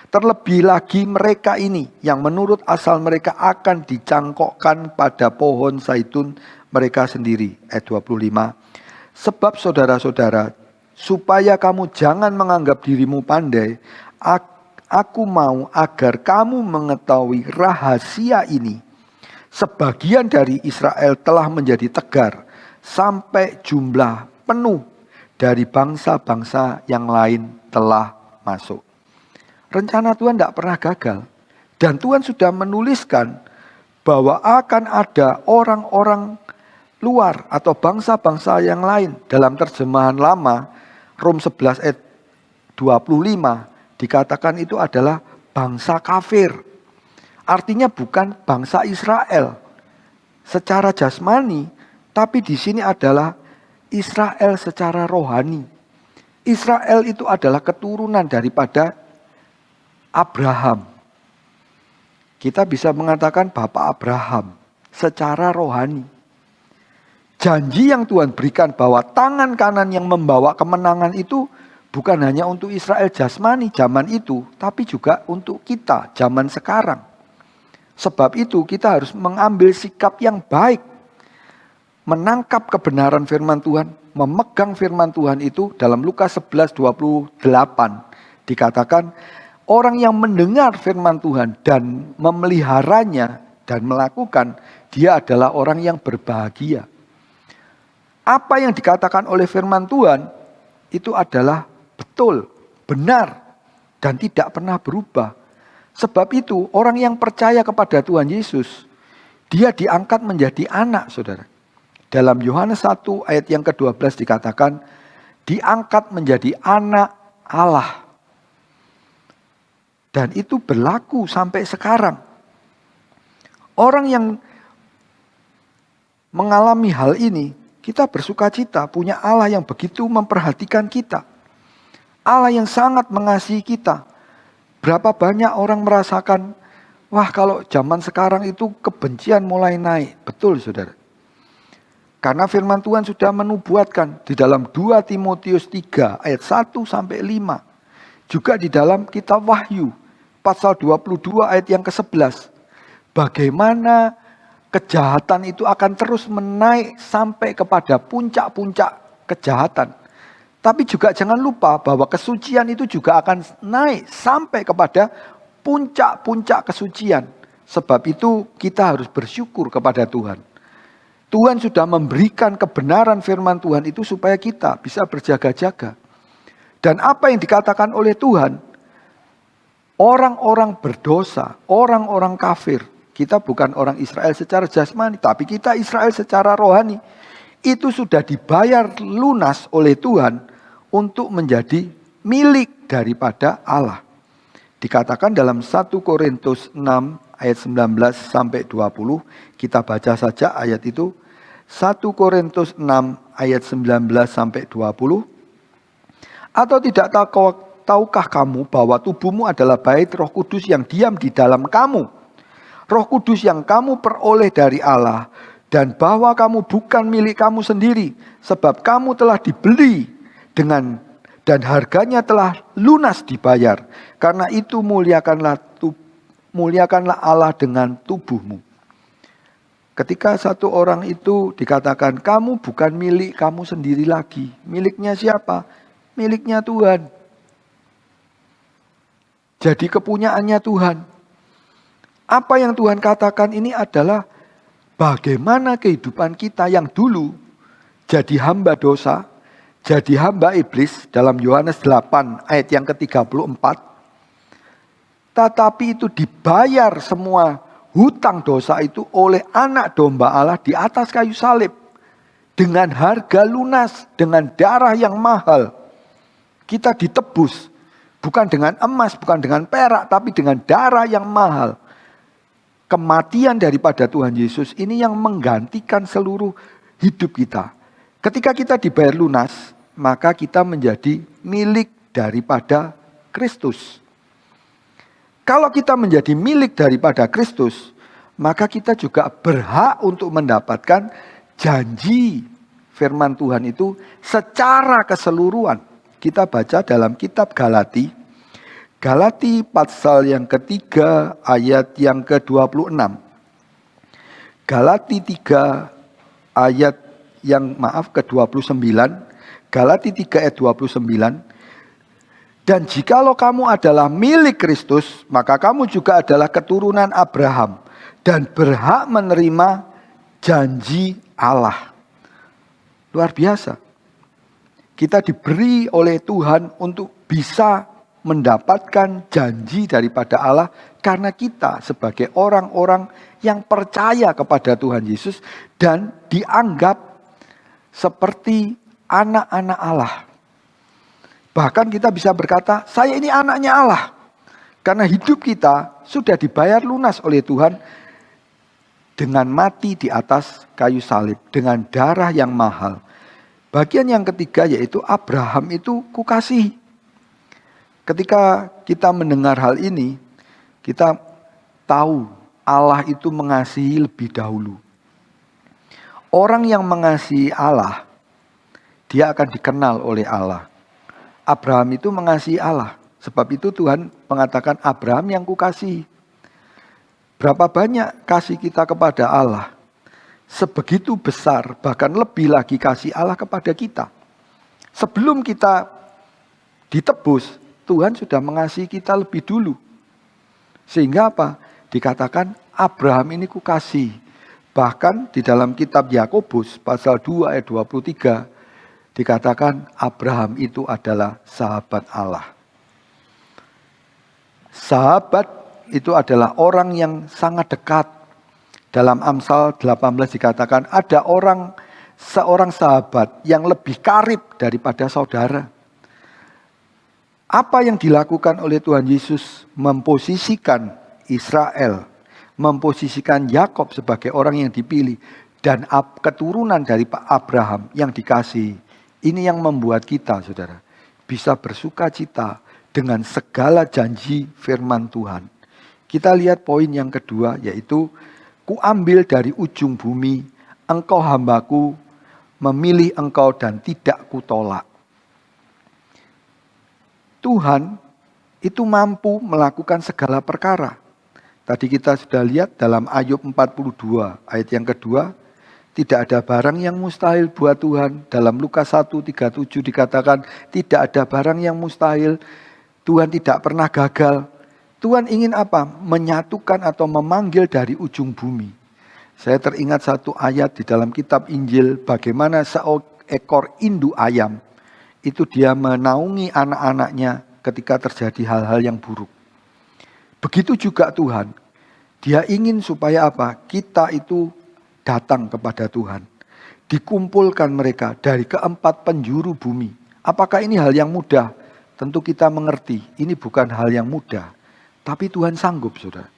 S2: Terlebih lagi mereka ini yang menurut asal mereka akan dicangkokkan pada pohon zaitun mereka sendiri. Ayat 25. Sebab saudara-saudara, supaya kamu jangan menganggap dirimu pandai, aku mau agar kamu mengetahui rahasia ini. Sebagian dari Israel telah menjadi tegar, sampai jumlah penuh dari bangsa-bangsa yang lain telah masuk. Rencana Tuhan tidak pernah gagal. Dan Tuhan sudah menuliskan bahwa akan ada orang-orang luar atau bangsa-bangsa yang lain. Dalam terjemahan lama, Rom 11 ayat 25, dikatakan itu adalah bangsa kafir. Artinya bukan bangsa Israel secara jasmani, tapi di sini adalah Israel secara rohani. Israel itu adalah keturunan daripada Abraham. Kita bisa mengatakan Bapak Abraham secara rohani. Janji yang Tuhan berikan bahwa tangan kanan yang membawa kemenangan itu bukan hanya untuk Israel jasmani zaman itu, tapi juga untuk kita zaman sekarang. Sebab itu kita harus mengambil sikap yang baik. Menangkap kebenaran firman Tuhan, memegang firman Tuhan itu. Dalam Lukas 11:28 dikatakan, orang yang mendengar firman Tuhan dan memeliharanya dan melakukan, dia adalah orang yang berbahagia. Apa yang dikatakan oleh firman Tuhan itu adalah betul, benar, dan tidak pernah berubah. Sebab itu orang yang percaya kepada Tuhan Yesus, dia diangkat menjadi anak, saudara. Dalam Yohanes 1 ayat yang ke-12 dikatakan, diangkat menjadi anak Allah. Dan itu berlaku sampai sekarang. Orang yang mengalami hal ini, kita bersuka cita punya Allah yang begitu memperhatikan kita. Allah yang sangat mengasihi kita. Berapa banyak orang merasakan, wah kalau zaman sekarang itu kebencian mulai naik. Betul saudara. Karena firman Tuhan sudah menubuatkan di dalam 2 Timotius 3 ayat 1 sampai 5. Juga di dalam kitab Wahyu pasal 22 ayat yang ke-11. Bagaimana kejahatan itu akan terus menaik sampai kepada puncak-puncak kejahatan. Tapi juga jangan lupa bahwa kesucian itu juga akan naik sampai kepada puncak-puncak kesucian. Sebab itu kita harus bersyukur kepada Tuhan. Tuhan sudah memberikan kebenaran firman Tuhan itu supaya kita bisa berjaga-jaga. Dan apa yang dikatakan oleh Tuhan, orang-orang berdosa, orang-orang kafir, kita bukan orang Israel secara jasmani, tapi kita Israel secara rohani. Itu sudah dibayar lunas oleh Tuhan untuk menjadi milik daripada Allah. Dikatakan dalam 1 Korintus 6 ayat 19 sampai 20, kita baca saja ayat itu. 1 Korintus 6 ayat 19 sampai 20. Atau tidak tahukah kamu bahwa tubuhmu adalah bait Roh Kudus yang diam di dalam kamu? Roh Kudus yang kamu peroleh dari Allah, dan bahwa kamu bukan milik kamu sendiri, sebab kamu telah dibeli dan harganya telah lunas dibayar. Karena itu muliakanlah Allah dengan tubuhmu. Ketika satu orang itu dikatakan, kamu bukan milik kamu sendiri lagi. Miliknya siapa? Miliknya Tuhan. Jadi kepunyaannya Tuhan. Apa yang Tuhan katakan ini adalah bagaimana kehidupan kita yang dulu jadi hamba dosa, jadi hamba iblis dalam Yohanes 8 ayat yang ke-34. Tetapi itu dibayar semua hutang dosa itu oleh anak domba Allah di atas kayu salib. Dengan harga lunas, dengan darah yang mahal. Kita ditebus. Bukan dengan emas, bukan dengan perak, tapi dengan darah yang mahal. Kematian daripada Tuhan Yesus ini yang menggantikan seluruh hidup kita. Ketika kita dibayar lunas, maka kita menjadi milik daripada Kristus. Kalau kita menjadi milik daripada Kristus, maka kita juga berhak untuk mendapatkan janji firman Tuhan itu secara keseluruhan. Kita baca dalam kitab Galati. Galati pasal yang ketiga ayat yang ke-26. Galati 3 ayat ke-29. Galati 3 ayat 29. Dan jikalau kamu adalah milik Kristus, maka kamu juga adalah keturunan Abraham dan berhak menerima janji Allah. Luar biasa. Kita diberi oleh Tuhan untuk bisa mendapatkan janji daripada Allah karena kita sebagai orang-orang yang percaya kepada Tuhan Yesus dan dianggap seperti anak-anak Allah. Bahkan kita bisa berkata, saya ini anaknya Allah. Karena hidup kita sudah dibayar lunas oleh Tuhan dengan mati di atas kayu salib, dengan darah yang mahal. Bagian yang ketiga yaitu Abraham itu kukasihi. Ketika kita mendengar hal ini, kita tahu Allah itu mengasihi lebih dahulu. Orang yang mengasihi Allah, dia akan dikenal oleh Allah. Abraham itu mengasihi Allah. Sebab itu Tuhan mengatakan Abraham yang kukasihi. Berapa banyak kasih kita kepada Allah. Sebegitu besar, bahkan lebih lagi kasih Allah kepada kita. Sebelum kita ditebus, Tuhan sudah mengasihi kita lebih dulu. Sehingga apa? Dikatakan Abraham ini kukasihi. Bahkan di dalam kitab Yakobus pasal 2 ayat 23 dikatakan Abraham itu adalah sahabat Allah. Sahabat itu adalah orang yang sangat dekat. Dalam Amsal 18 dikatakan ada seorang sahabat yang lebih karib daripada saudara. Apa yang dilakukan oleh Tuhan Yesus memposisikan Israel, memposisikan Yakub sebagai orang yang dipilih dan keturunan dari Pak Abraham yang dikasihi. Ini yang membuat kita, saudara, bisa bersuka cita dengan segala janji firman Tuhan. Kita lihat poin yang kedua, yaitu kuambil dari ujung bumi, engkau hambaku, memilih engkau dan tidak kutolak. Tuhan itu mampu melakukan segala perkara. Tadi kita sudah lihat dalam Ayub 42 ayat yang kedua, tidak ada barang yang mustahil buat Tuhan. Dalam Lukas 1:37 dikatakan tidak ada barang yang mustahil. Tuhan tidak pernah gagal. Tuhan ingin apa? Menyatukan atau memanggil dari ujung bumi. Saya teringat satu ayat di dalam kitab Injil, bagaimana seekor induk ayam itu dia menaungi anak-anaknya ketika terjadi hal-hal yang buruk. Begitu juga Tuhan. Dia ingin supaya apa? Kita itu datang kepada Tuhan. Dikumpulkan mereka dari keempat penjuru bumi. Apakah ini hal yang mudah? Tentu kita mengerti, ini bukan hal yang mudah. Tapi Tuhan sanggup, saudara.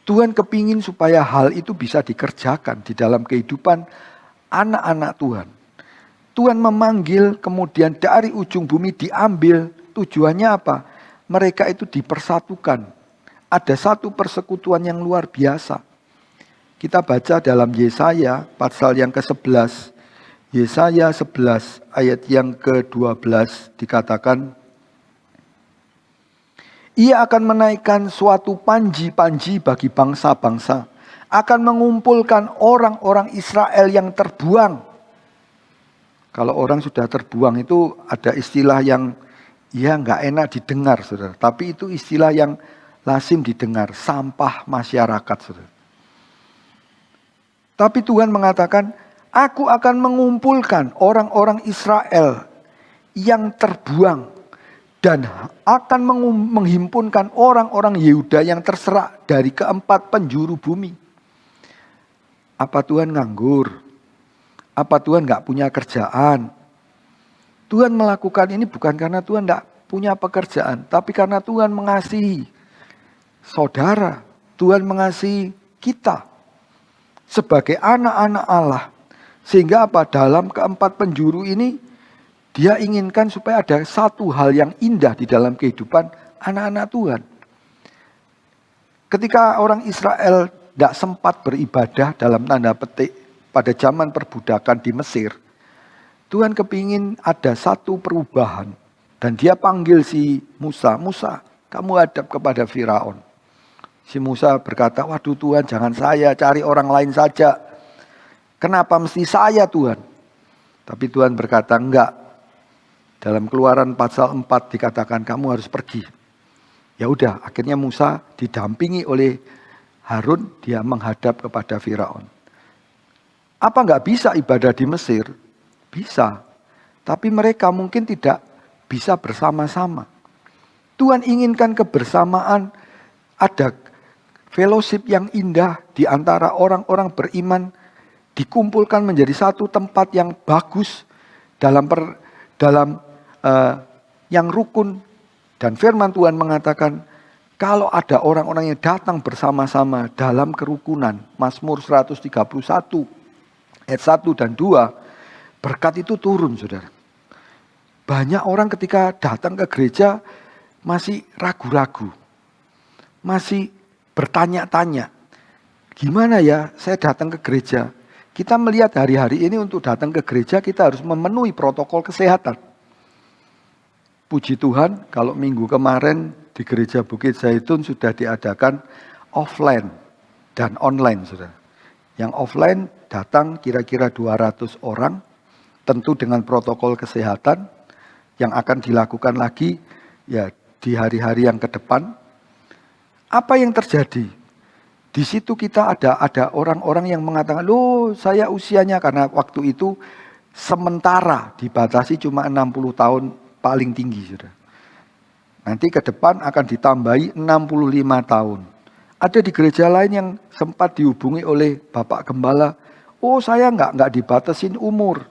S2: Tuhan kepingin supaya hal itu bisa dikerjakan di dalam kehidupan anak-anak Tuhan. Tuhan memanggil, kemudian dari ujung bumi diambil. Tujuannya apa? Mereka itu dipersatukan. Ada satu persekutuan yang luar biasa. Kita baca dalam Yesaya pasal yang ke-11. Yesaya 11 ayat yang ke-12 dikatakan, Ia akan menaikkan suatu panji-panji bagi bangsa-bangsa. Akan mengumpulkan orang-orang Israel yang terbuang. Kalau orang sudah terbuang itu ada istilah yang ya nggak enak didengar, saudara. Tapi itu istilah yang lazim didengar, sampah masyarakat, saudara. Tapi Tuhan mengatakan, aku akan mengumpulkan orang-orang Israel yang terbuang. Dan akan menghimpunkan orang-orang Yehuda yang terserak dari keempat penjuru bumi. Apa Tuhan nganggur? Apa Tuhan gak punya kerjaan? Tuhan melakukan ini bukan karena Tuhan gak punya pekerjaan. Tapi karena Tuhan mengasihi saudara. Tuhan mengasihi kita. Sebagai anak-anak Allah. Sehingga apa? Dalam keempat penjuru ini, Dia inginkan supaya ada satu hal yang indah di dalam kehidupan anak-anak Tuhan. Ketika orang Israel tidak sempat beribadah dalam tanda petik pada zaman perbudakan di Mesir, Tuhan kepingin ada satu perubahan. Dan Dia panggil si Musa, Musa, kamu hadap kepada Firaun. Si Musa berkata, waduh Tuhan, jangan saya, cari orang lain saja. Kenapa mesti saya Tuhan? Tapi Tuhan berkata, enggak. Dalam Keluaran pasal 4 dikatakan kamu harus pergi. Ya udah, akhirnya Musa didampingi oleh Harun, dia menghadap kepada Firaun. Apa enggak bisa ibadah di Mesir? Bisa. Tapi mereka mungkin tidak bisa bersama-sama. Tuhan inginkan kebersamaan, ada fellowship yang indah di antara orang-orang beriman, dikumpulkan menjadi satu tempat yang bagus dalam yang rukun. Dan firman Tuhan mengatakan, kalau ada orang-orang yang datang bersama-sama dalam kerukunan, Mazmur 131 ayat 1 dan 2, berkat itu turun, saudara. Banyak orang ketika datang ke gereja masih ragu-ragu, masih bertanya-tanya, gimana ya saya datang ke gereja? Kita melihat hari-hari ini untuk datang ke gereja kita harus memenuhi protokol kesehatan. Puji Tuhan, kalau minggu kemarin di gereja Bukit Zaitun sudah diadakan offline dan online, saudara. Yang offline datang kira-kira 200 orang, tentu dengan protokol kesehatan yang akan dilakukan lagi ya di hari-hari yang ke depan. Apa yang terjadi? Di situ kita ada orang-orang yang mengatakan, loh saya usianya, karena waktu itu sementara dibatasi cuma 60 tahun paling tinggi, saudara. Nanti ke depan akan ditambahi 65 tahun. Ada di gereja lain yang sempat dihubungi oleh Bapak Gembala. Oh, saya nggak dibatasin umur.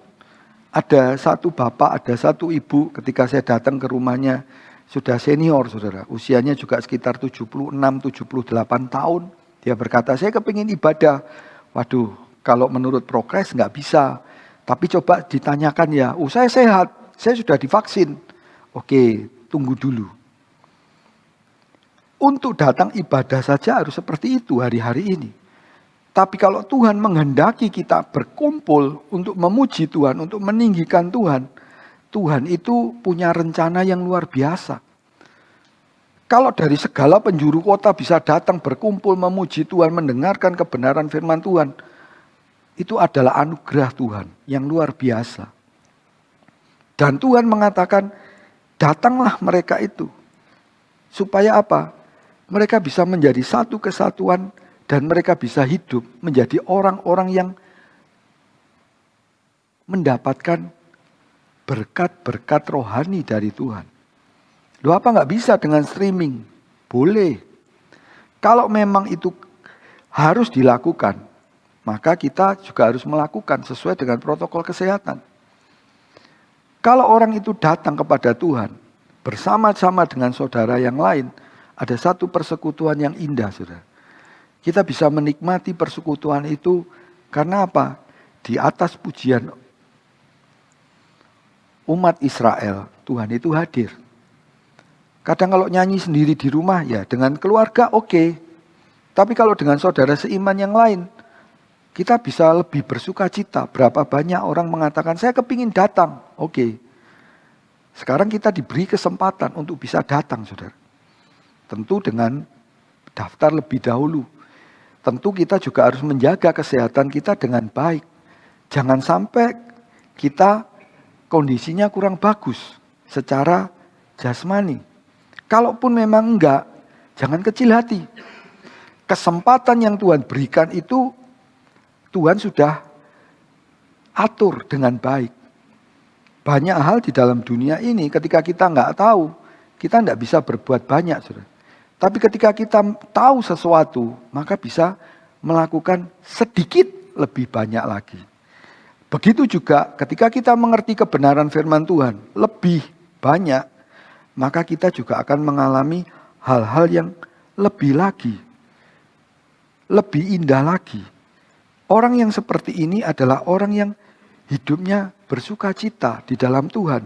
S2: Ada satu bapak, ada satu ibu ketika saya datang ke rumahnya. Sudah senior, saudara. Usianya juga sekitar 76-78 tahun. Dia berkata, saya kepingin ibadah. Waduh, kalau menurut progres nggak bisa. Tapi coba ditanyakan ya, oh saya sehat, saya sudah divaksin. Oke, tunggu dulu. Untuk datang ibadah saja harus seperti itu hari-hari ini. Tapi kalau Tuhan menghendaki kita berkumpul untuk memuji Tuhan, untuk meninggikan Tuhan, Tuhan itu punya rencana yang luar biasa. Kalau dari segala penjuru kota bisa datang berkumpul memuji Tuhan, mendengarkan kebenaran firman Tuhan, itu adalah anugerah Tuhan yang luar biasa. Dan Tuhan mengatakan, datanglah mereka itu. Supaya apa? Mereka bisa menjadi satu kesatuan dan mereka bisa hidup menjadi orang-orang yang mendapatkan berkat-berkat rohani dari Tuhan. Loh, apa nggak bisa dengan streaming? Boleh. Kalau memang itu harus dilakukan, maka kita juga harus melakukan sesuai dengan protokol kesehatan. Kalau orang itu datang kepada Tuhan bersama-sama dengan saudara yang lain, ada satu persekutuan yang indah, saudara. Kita bisa menikmati persekutuan itu karena apa? Di atas pujian umat Israel, Tuhan itu hadir. Kadang kalau nyanyi sendiri di rumah, ya dengan keluarga oke. Tapi kalau dengan saudara seiman yang lain, kita bisa lebih bersuka cita. Berapa banyak orang mengatakan, saya kepingin datang. Oke. Sekarang kita diberi kesempatan untuk bisa datang, saudara. Tentu dengan daftar lebih dahulu. Tentu kita juga harus menjaga kesehatan kita dengan baik. Jangan sampai kita kondisinya kurang bagus secara jasmani. Kalaupun memang enggak, jangan kecil hati. Kesempatan yang Tuhan berikan itu Tuhan sudah atur dengan baik. Banyak hal di dalam dunia ini ketika kita enggak tahu, kita enggak bisa berbuat banyak, saudara. Tapi ketika kita tahu sesuatu, maka bisa melakukan sedikit lebih banyak lagi. Begitu juga ketika kita mengerti kebenaran firman Tuhan lebih banyak, maka kita juga akan mengalami hal-hal yang lebih lagi, lebih indah lagi. Orang yang seperti ini adalah orang yang hidupnya bersuka cita di dalam Tuhan.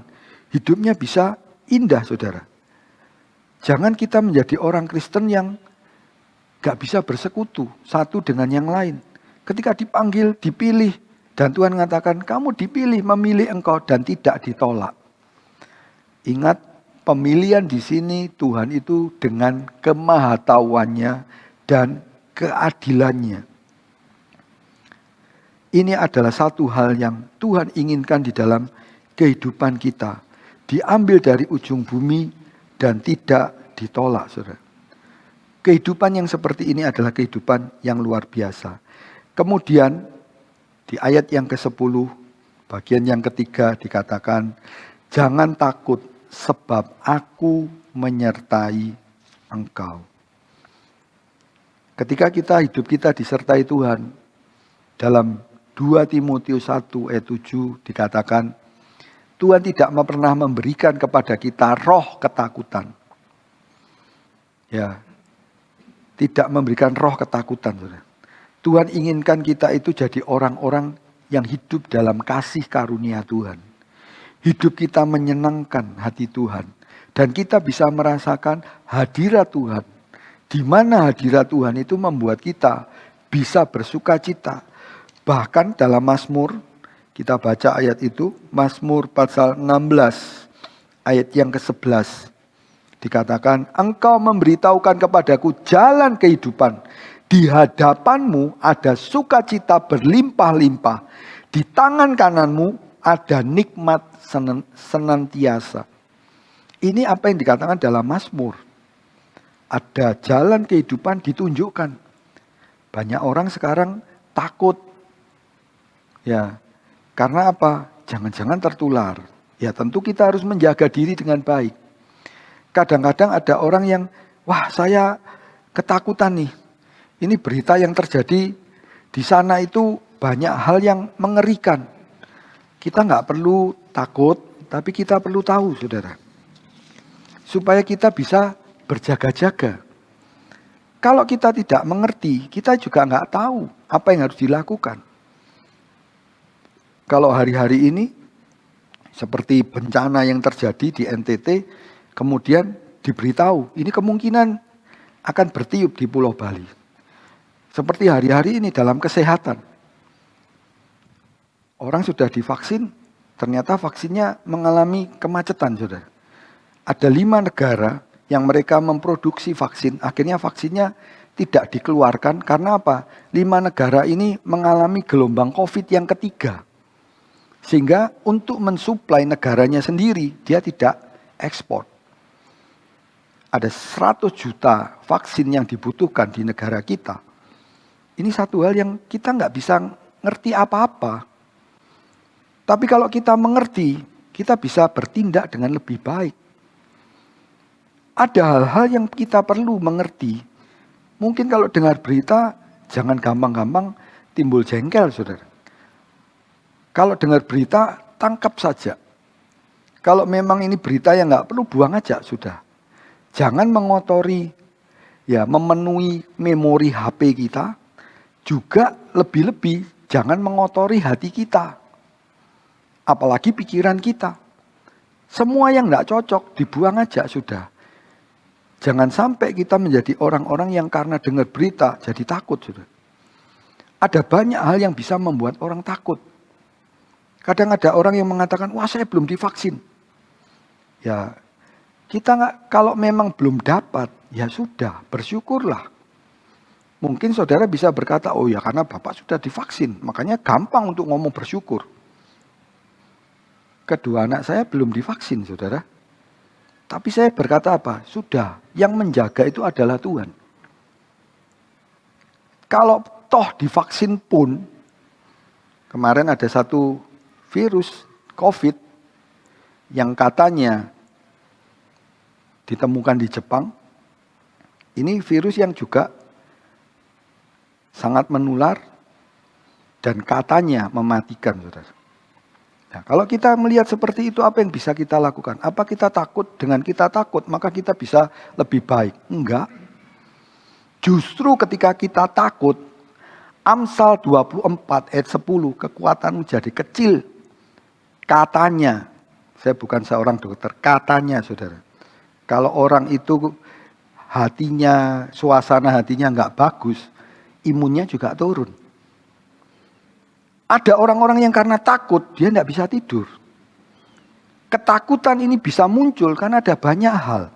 S2: Hidupnya bisa indah, saudara. Jangan kita menjadi orang Kristen yang gak bisa bersekutu satu dengan yang lain. Ketika dipanggil, dipilih, dan Tuhan mengatakan, kamu dipilih, memilih engkau dan tidak ditolak. Ingat, pemilihan di sini Tuhan itu dengan kemahatauannya dan keadilannya. Ini adalah satu hal yang Tuhan inginkan di dalam kehidupan kita. Diambil dari ujung bumi dan tidak ditolak, saudara. Kehidupan yang seperti ini adalah kehidupan yang luar biasa. Kemudian di ayat yang ke-10, bagian yang ketiga dikatakan, jangan takut sebab aku menyertai engkau. Ketika hidup kita disertai Tuhan, dalam 2 Timotius 1 ayat 7 dikatakan, Tuhan tidak pernah memberikan kepada kita roh ketakutan. Ya, tidak memberikan roh ketakutan. Saudara. Tuhan inginkan kita itu jadi orang-orang yang hidup dalam kasih karunia Tuhan. Hidup kita menyenangkan hati Tuhan. Dan kita bisa merasakan hadirat Tuhan. Di mana hadirat Tuhan itu membuat kita bisa bersuka cita. Bahkan dalam Mazmur, kita baca ayat itu, Mazmur pasal 16, ayat yang ke-11. Dikatakan, engkau memberitahukan kepadaku jalan kehidupan. Di hadapanmu ada sukacita berlimpah-limpah. Di tangan kananmu ada nikmat senantiasa. Ini apa yang dikatakan dalam Mazmur. Ada jalan kehidupan ditunjukkan. Banyak orang sekarang takut. Ya, karena apa? Jangan-jangan tertular. Ya tentu kita harus menjaga diri dengan baik. Kadang-kadang ada orang yang, wah saya ketakutan nih. Ini berita yang terjadi di sana itu banyak hal yang mengerikan. Kita nggak perlu takut, tapi kita perlu tahu, saudara. Supaya kita bisa berjaga-jaga. Kalau kita tidak mengerti, kita juga nggak tahu apa yang harus dilakukan. Kalau hari-hari ini, seperti bencana yang terjadi di NTT, kemudian diberitahu, ini kemungkinan akan bertiup di Pulau Bali. Seperti hari-hari ini dalam kesehatan. Orang sudah divaksin, ternyata vaksinnya mengalami kemacetan, saudara. Ada 5 negara yang mereka memproduksi vaksin, akhirnya vaksinnya tidak dikeluarkan. Karena apa? 5 negara ini mengalami gelombang COVID yang ketiga. Sehingga untuk mensuplai negaranya sendiri, dia tidak ekspor. Ada 100 juta vaksin yang dibutuhkan di negara kita. Ini satu hal yang kita nggak bisa ngerti apa-apa. Tapi kalau kita mengerti, kita bisa bertindak dengan lebih baik. Ada hal-hal yang kita perlu mengerti. Mungkin kalau dengar berita, jangan gampang-gampang timbul jengkel, saudara. Kalau dengar berita, tangkap saja. Kalau memang ini berita yang nggak perlu, buang aja, sudah. Jangan mengotori, ya memenuhi memori HP kita. Juga lebih-lebih, jangan mengotori hati kita. Apalagi pikiran kita. Semua yang nggak cocok, dibuang aja, sudah. Jangan sampai kita menjadi orang-orang yang karena dengar berita, jadi takut, sudah. Ada banyak hal yang bisa membuat orang takut. Kadang ada orang yang mengatakan, wah saya belum divaksin. Ya, kita nggak, kalau memang belum dapat, ya sudah, bersyukurlah. Mungkin saudara bisa berkata, oh ya karena Bapak sudah divaksin, makanya gampang untuk ngomong bersyukur. Kedua anak saya belum divaksin, saudara. Tapi saya berkata apa? Sudah, yang menjaga itu adalah Tuhan. Kalau toh divaksin pun, kemarin ada satu virus COVID yang katanya ditemukan di Jepang. Ini virus yang juga sangat menular dan katanya mematikan, saudara. Nah, kalau kita melihat seperti itu, apa yang bisa kita lakukan? Apa kita takut? Dengan kita takut, maka kita bisa lebih baik. Enggak. Justru ketika kita takut, Amsal 24 ayat 10, kekuatanmu jadi kecil. Katanya, saya bukan seorang dokter, katanya, saudara. Kalau orang itu hatinya, suasana hatinya nggak bagus, imunnya juga turun. Ada orang-orang yang karena takut, dia nggak bisa tidur. Ketakutan ini bisa muncul karena ada banyak hal.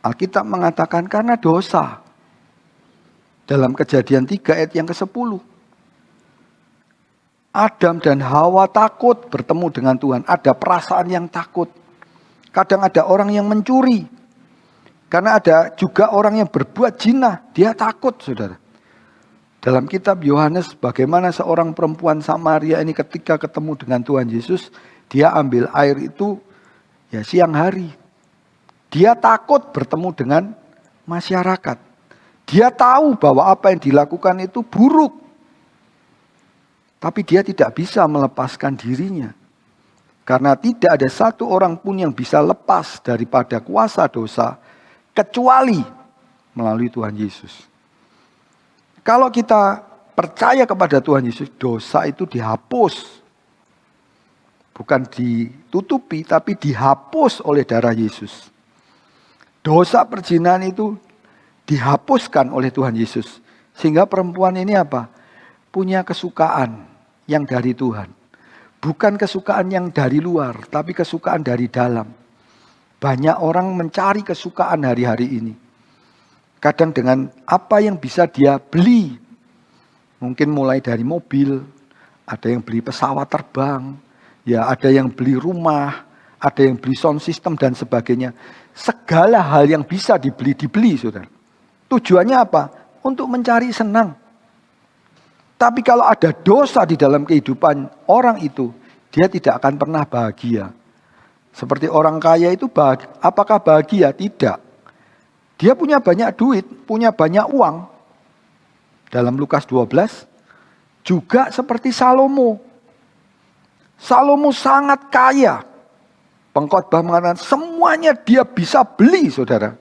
S2: Alkitab mengatakan karena dosa. Dalam Kejadian 3 ayat yang ke-10. Adam dan Hawa takut bertemu dengan Tuhan. Ada perasaan yang takut. Kadang ada orang yang mencuri. Karena ada juga orang yang berbuat zina. Dia takut, saudara. Dalam kitab Yohanes, bagaimana seorang perempuan Samaria ini ketika ketemu dengan Tuhan Yesus, dia ambil air itu ya siang hari. Dia takut bertemu dengan masyarakat. Dia tahu bahwa apa yang dilakukan itu buruk. Tapi dia tidak bisa melepaskan dirinya. Karena tidak ada satu orang pun yang bisa lepas daripada kuasa dosa. Kecuali melalui Tuhan Yesus. Kalau kita percaya kepada Tuhan Yesus, dosa itu dihapus. Bukan ditutupi, tapi dihapus oleh darah Yesus. Dosa perzinahan itu dihapuskan oleh Tuhan Yesus. Sehingga perempuan ini apa? Punya kesukaan yang dari Tuhan. Bukan kesukaan yang dari luar, tapi kesukaan dari dalam. Banyak orang mencari kesukaan hari-hari ini. Kadang dengan apa yang bisa dia beli. Mungkin mulai dari mobil, ada yang beli pesawat terbang, ya ada yang beli rumah, ada yang beli sound system dan sebagainya. Segala hal yang bisa dibeli, saudara. Tujuannya apa? Untuk mencari senang. Tapi kalau ada dosa di dalam kehidupan orang itu, dia tidak akan pernah bahagia. Seperti orang kaya itu apakah bahagia? Tidak. Dia punya banyak duit, punya banyak uang. Dalam Lukas 12, juga seperti Salomo. Salomo sangat kaya. Pengkhotbah mengatakan semuanya dia bisa beli, saudara.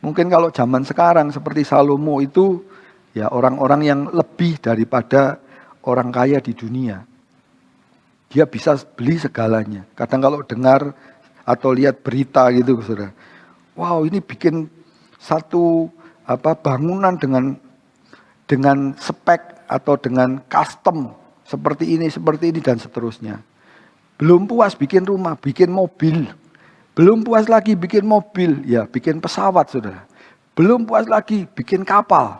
S2: Mungkin kalau zaman sekarang seperti Salomo itu ya orang-orang yang lebih daripada orang kaya di dunia. Dia bisa beli segalanya. Kadang kalau dengar atau lihat berita gitu, saudara. Wow, ini bikin satu bangunan dengan spek atau dengan custom seperti ini dan seterusnya. Belum puas bikin rumah, bikin mobil. Belum puas lagi bikin mobil, ya bikin pesawat, saudara. Belum puas lagi bikin kapal.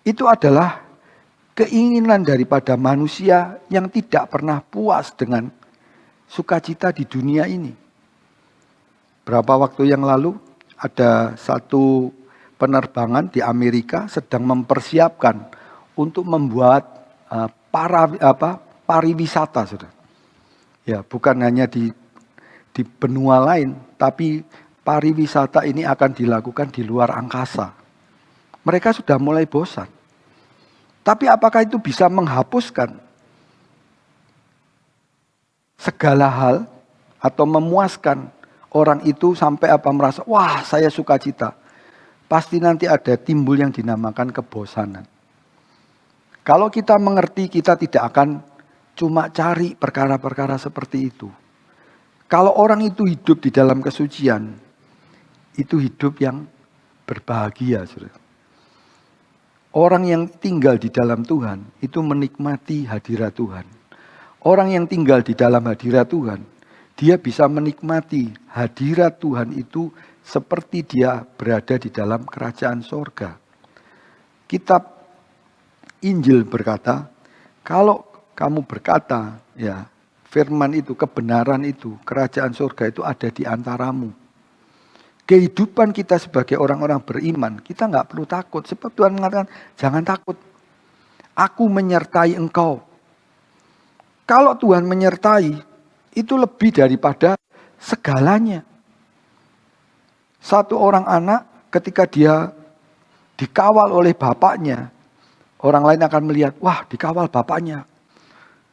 S2: Itu adalah keinginan daripada manusia yang tidak pernah puas dengan sukacita di dunia ini. Berapa waktu yang lalu ada satu penerbangan di Amerika sedang mempersiapkan untuk membuat pariwisata, saudara. Ya, bukan hanya di benua lain, tapi pariwisata ini akan dilakukan di luar angkasa. Mereka sudah mulai bosan. Tapi apakah itu bisa menghapuskan segala hal atau memuaskan orang itu sampai merasa, wah saya sukacita. Pasti nanti ada timbul yang dinamakan kebosanan. Kalau kita mengerti, kita tidak akan cuma cari perkara-perkara seperti itu. Kalau orang itu hidup di dalam kesucian, itu hidup yang berbahagia, saudara. Orang yang tinggal di dalam Tuhan, itu menikmati hadirat Tuhan. Orang yang tinggal di dalam hadirat Tuhan, dia bisa menikmati hadirat Tuhan itu seperti dia berada di dalam kerajaan sorga. Kitab Injil berkata, kalau kamu berkata, ya firman itu, kebenaran itu, kerajaan sorga itu ada di antaramu. Kehidupan kita sebagai orang-orang beriman, kita nggak perlu takut. Sebab Tuhan mengatakan, jangan takut. Aku menyertai engkau. Kalau Tuhan menyertai, itu lebih daripada segalanya. Satu orang anak ketika dia dikawal oleh bapaknya, orang lain akan melihat, wah dikawal bapaknya.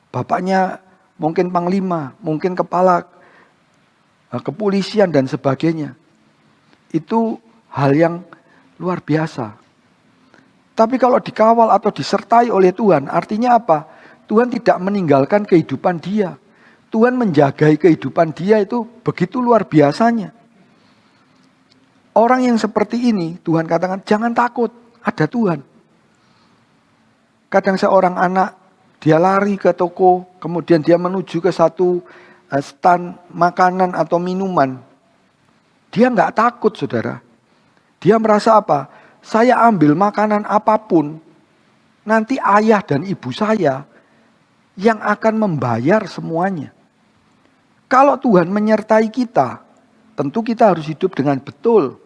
S2: Bapaknya mungkin panglima, mungkin kepala kepolisian dan sebagainya. Itu hal yang luar biasa. Tapi kalau dikawal atau disertai oleh Tuhan, artinya apa? Tuhan tidak meninggalkan kehidupan dia. Tuhan menjagai kehidupan dia itu begitu luar biasanya. Orang yang seperti ini, Tuhan katakan, jangan takut, ada Tuhan. Kadang seorang anak, dia lari ke toko, kemudian dia menuju ke satu stand makanan atau minuman. Dia nggak takut, saudara. Dia merasa apa? Saya ambil makanan apapun, nanti ayah dan ibu saya yang akan membayar semuanya. Kalau Tuhan menyertai kita, tentu kita harus hidup dengan betul.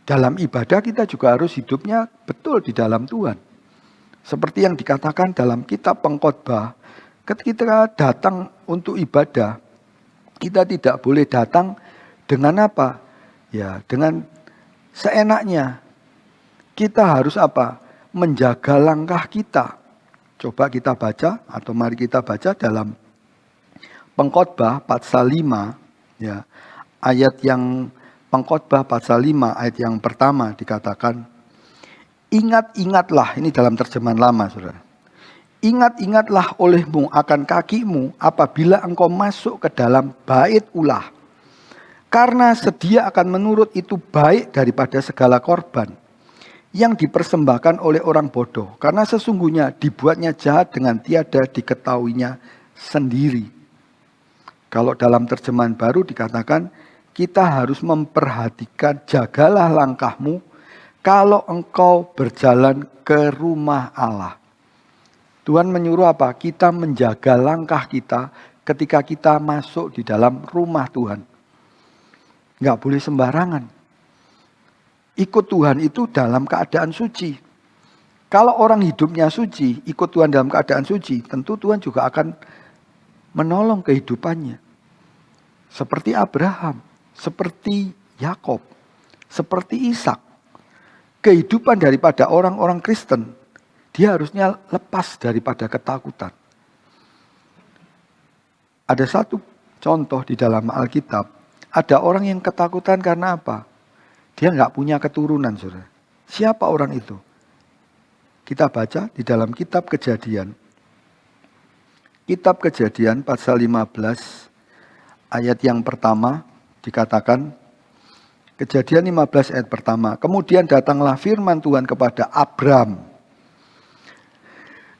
S2: Dalam ibadah kita juga harus hidupnya betul di dalam Tuhan. Seperti yang dikatakan dalam kitab Pengkhotbah, ketika datang untuk ibadah, kita tidak boleh datang dengan apa? Ya, dengan seenaknya. Kita harus apa? Menjaga langkah kita. Coba kita baca, atau mari kita baca dalam Pengkhotbah pasal 5, ya, ayat yang Pengkhotbah pasal 5 ayat yang pertama dikatakan, ingat-ingatlah, ini dalam terjemahan lama, saudara. Ingat-ingatlah olehmu akan kakimu apabila engkau masuk ke dalam bait ulah. Karena sedia akan menurut itu baik daripada segala korban yang dipersembahkan oleh orang bodoh. Karena sesungguhnya dibuatnya jahat dengan tiada diketahuinya sendiri. Kalau dalam terjemahan baru dikatakan, kita harus memperhatikan, jagalah langkahmu kalau engkau berjalan ke rumah Allah. Tuhan menyuruh apa? Kita menjaga langkah kita ketika kita masuk di dalam rumah Tuhan. Nggak boleh sembarangan. Ikut Tuhan itu dalam keadaan suci. Kalau orang hidupnya suci, ikut Tuhan dalam keadaan suci, tentu Tuhan juga akan menolong kehidupannya. Seperti Abraham, seperti Yakob, seperti Ishak. Kehidupan daripada orang-orang Kristen, dia harusnya lepas daripada ketakutan. Ada satu contoh di dalam Alkitab, ada orang yang ketakutan karena apa? Dia nggak punya keturunan, saudara. Siapa orang itu? Kita baca di dalam kitab Kejadian. Kitab Kejadian pasal 15 ayat yang pertama dikatakan, Kejadian 15 ayat pertama, kemudian datanglah firman Tuhan kepada Abram.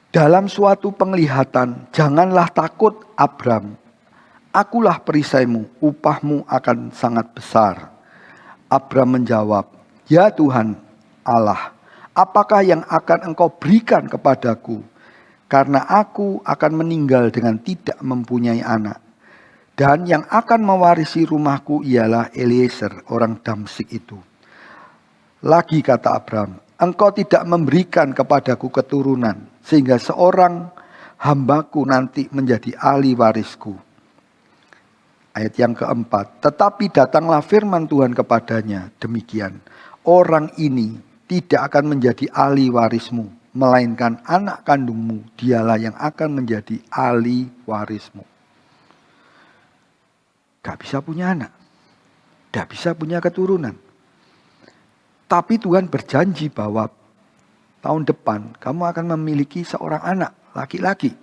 S2: Dalam suatu penglihatan, janganlah takut Abram. Akulah perisaimu, upahmu akan sangat besar. Abram menjawab, ya Tuhan Allah, apakah yang akan engkau berikan kepadaku? Karena aku akan meninggal dengan tidak mempunyai anak. Dan yang akan mewarisi rumahku ialah Eliezer, orang Damsyik itu. Lagi kata Abram, engkau tidak memberikan kepadaku keturunan, sehingga seorang hambaku nanti menjadi ahli warisku. Ayat yang keempat, tetapi datanglah firman Tuhan kepadanya, demikian, orang ini tidak akan menjadi ahli warismu, melainkan anak kandungmu, dialah yang akan menjadi ahli warismu. Gak bisa punya anak, gak bisa punya keturunan. Tapi Tuhan berjanji bahwa tahun depan kamu akan memiliki seorang anak laki-laki.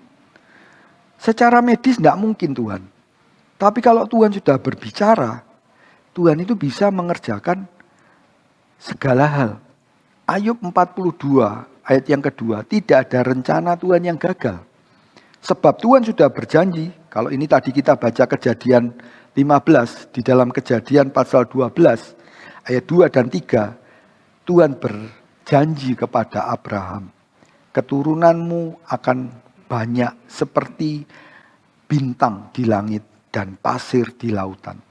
S2: Secara medis gak mungkin Tuhan. Tapi kalau Tuhan sudah berbicara, Tuhan itu bisa mengerjakan segala hal. Ayub 42 ayat yang kedua, tidak ada rencana Tuhan yang gagal. Sebab Tuhan sudah berjanji, kalau ini tadi kita baca Kejadian 15, di dalam Kejadian pasal 12, ayat 2 dan 3, Tuhan berjanji kepada Abraham, keturunanmu akan banyak seperti bintang di langit dan pasir di lautan.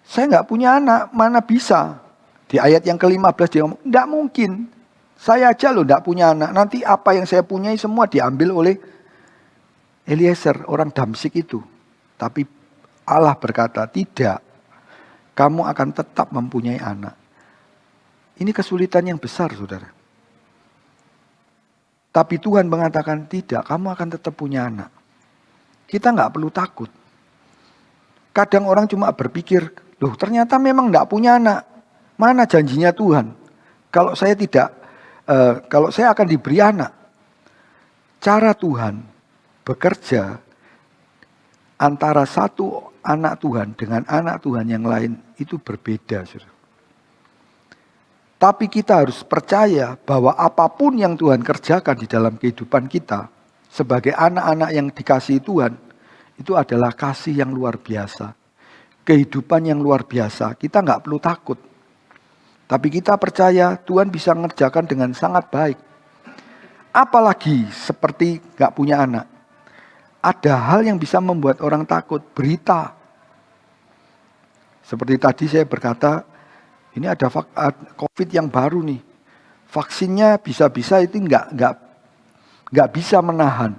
S2: Saya nggak punya anak, mana bisa? Di ayat yang ke-15 dia ngomong, nggak mungkin. Saya aja loh nggak punya anak, nanti apa yang saya punyai semua diambil oleh Eliezer, orang Damsyik itu. Tapi Allah berkata, tidak, kamu akan tetap mempunyai anak. Ini kesulitan yang besar, saudara. Tapi Tuhan mengatakan, tidak, kamu akan tetap punya anak. Kita nggak perlu takut. Kadang orang cuma berpikir, loh ternyata memang nggak punya anak. Mana janjinya Tuhan? Kalau saya tidak, kalau saya akan diberi anak. Cara Tuhan bekerja antara satu anak Tuhan dengan anak Tuhan yang lain itu berbeda. Saudara. Tapi kita harus percaya bahwa apapun yang Tuhan kerjakan di dalam kehidupan kita sebagai anak-anak yang dikasihi Tuhan, itu adalah kasih yang luar biasa. Kehidupan yang luar biasa. Kita nggak perlu takut. Tapi kita percaya Tuhan bisa mengerjakan dengan sangat baik. Apalagi seperti nggak punya anak. Ada hal yang bisa membuat orang takut, berita. Seperti tadi saya berkata, ini ada COVID yang baru nih. Vaksinnya bisa-bisa itu nggak bisa menahan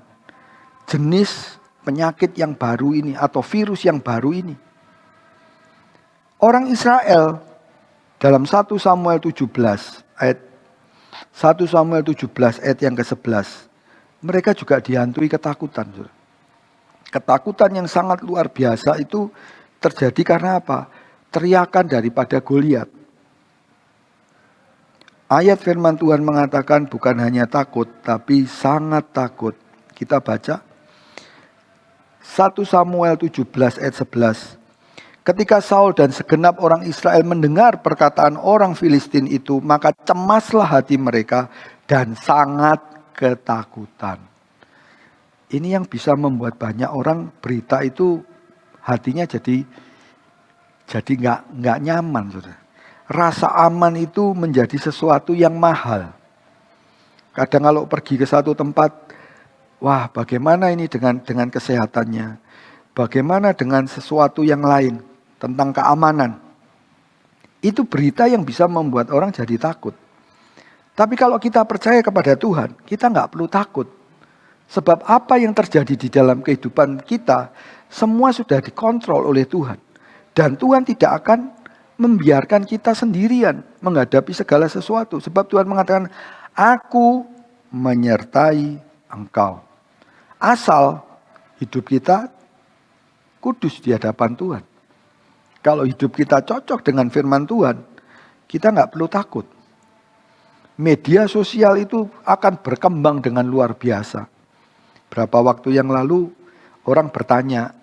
S2: jenis penyakit yang baru ini atau virus yang baru ini. Orang Israel dalam 1 Samuel 17 ayat 1 Samuel 17 ayat yang ke-11, mereka juga dihantui ketakutan. Ketakutan yang sangat luar biasa itu terjadi karena apa? Teriakan daripada Goliat. Ayat firman Tuhan mengatakan bukan hanya takut, tapi sangat takut. Kita baca 1 Samuel 17 ayat 11. Ketika Saul dan segenap orang Israel mendengar perkataan orang Filistin itu, maka cemaslah hati mereka dan sangat ketakutan. Ini yang bisa membuat banyak orang berita itu hatinya jadi nggak nyaman, saudara. Rasa aman itu menjadi sesuatu yang mahal. Kadang kalau pergi ke satu tempat, wah bagaimana ini dengan kesehatannya? Bagaimana dengan sesuatu yang lain tentang keamanan? Itu berita yang bisa membuat orang jadi takut. Tapi kalau kita percaya kepada Tuhan, kita nggak perlu takut. Sebab apa yang terjadi di dalam kehidupan kita, semua sudah dikontrol oleh Tuhan. Dan Tuhan tidak akan membiarkan kita sendirian menghadapi segala sesuatu. Sebab Tuhan mengatakan, aku menyertai engkau. Asal hidup kita kudus di hadapan Tuhan. Kalau hidup kita cocok dengan firman Tuhan, kita nggak perlu takut. Media sosial itu akan berkembang dengan luar biasa. Berapa waktu yang lalu orang bertanya,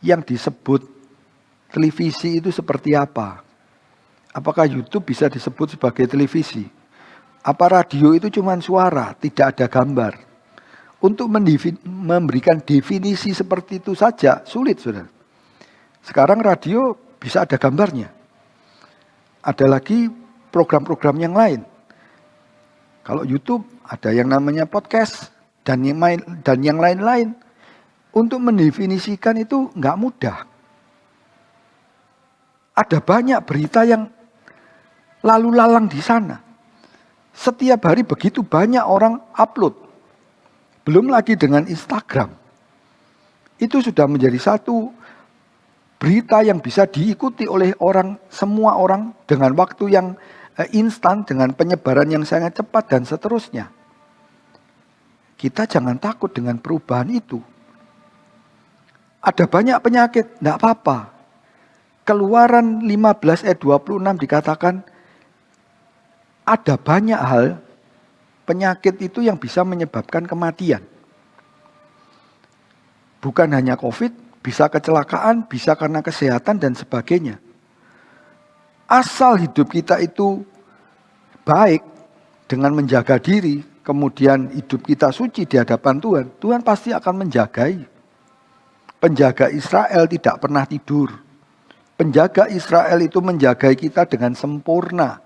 S2: yang disebut televisi itu seperti apa? Apakah YouTube bisa disebut sebagai televisi? Apa radio itu cuma suara, tidak ada gambar? Untuk memberikan definisi seperti itu saja sulit, saudara. Sekarang radio bisa ada gambarnya. Ada lagi program-program yang lain. Kalau YouTube ada yang namanya podcast dan yang lain-lain. Untuk mendefinisikan itu nggak mudah. Ada banyak berita yang lalu lalang di sana. Setiap hari begitu banyak orang upload. Belum lagi dengan Instagram. Itu sudah menjadi satu berita yang bisa diikuti oleh semua orang dengan waktu yang instan, dengan penyebaran yang sangat cepat dan seterusnya. Kita jangan takut dengan perubahan itu. Ada banyak penyakit, tidak apa-apa. Keluaran 15 ayat 26 dikatakan, ada banyak hal penyakit itu yang bisa menyebabkan kematian. Bukan hanya COVID, bisa kecelakaan, bisa karena kesehatan dan sebagainya. Asal hidup kita itu baik dengan menjaga diri, kemudian hidup kita suci di hadapan Tuhan, Tuhan pasti akan menjagai. Penjaga Israel tidak pernah tidur. Penjaga Israel itu menjagai kita dengan sempurna.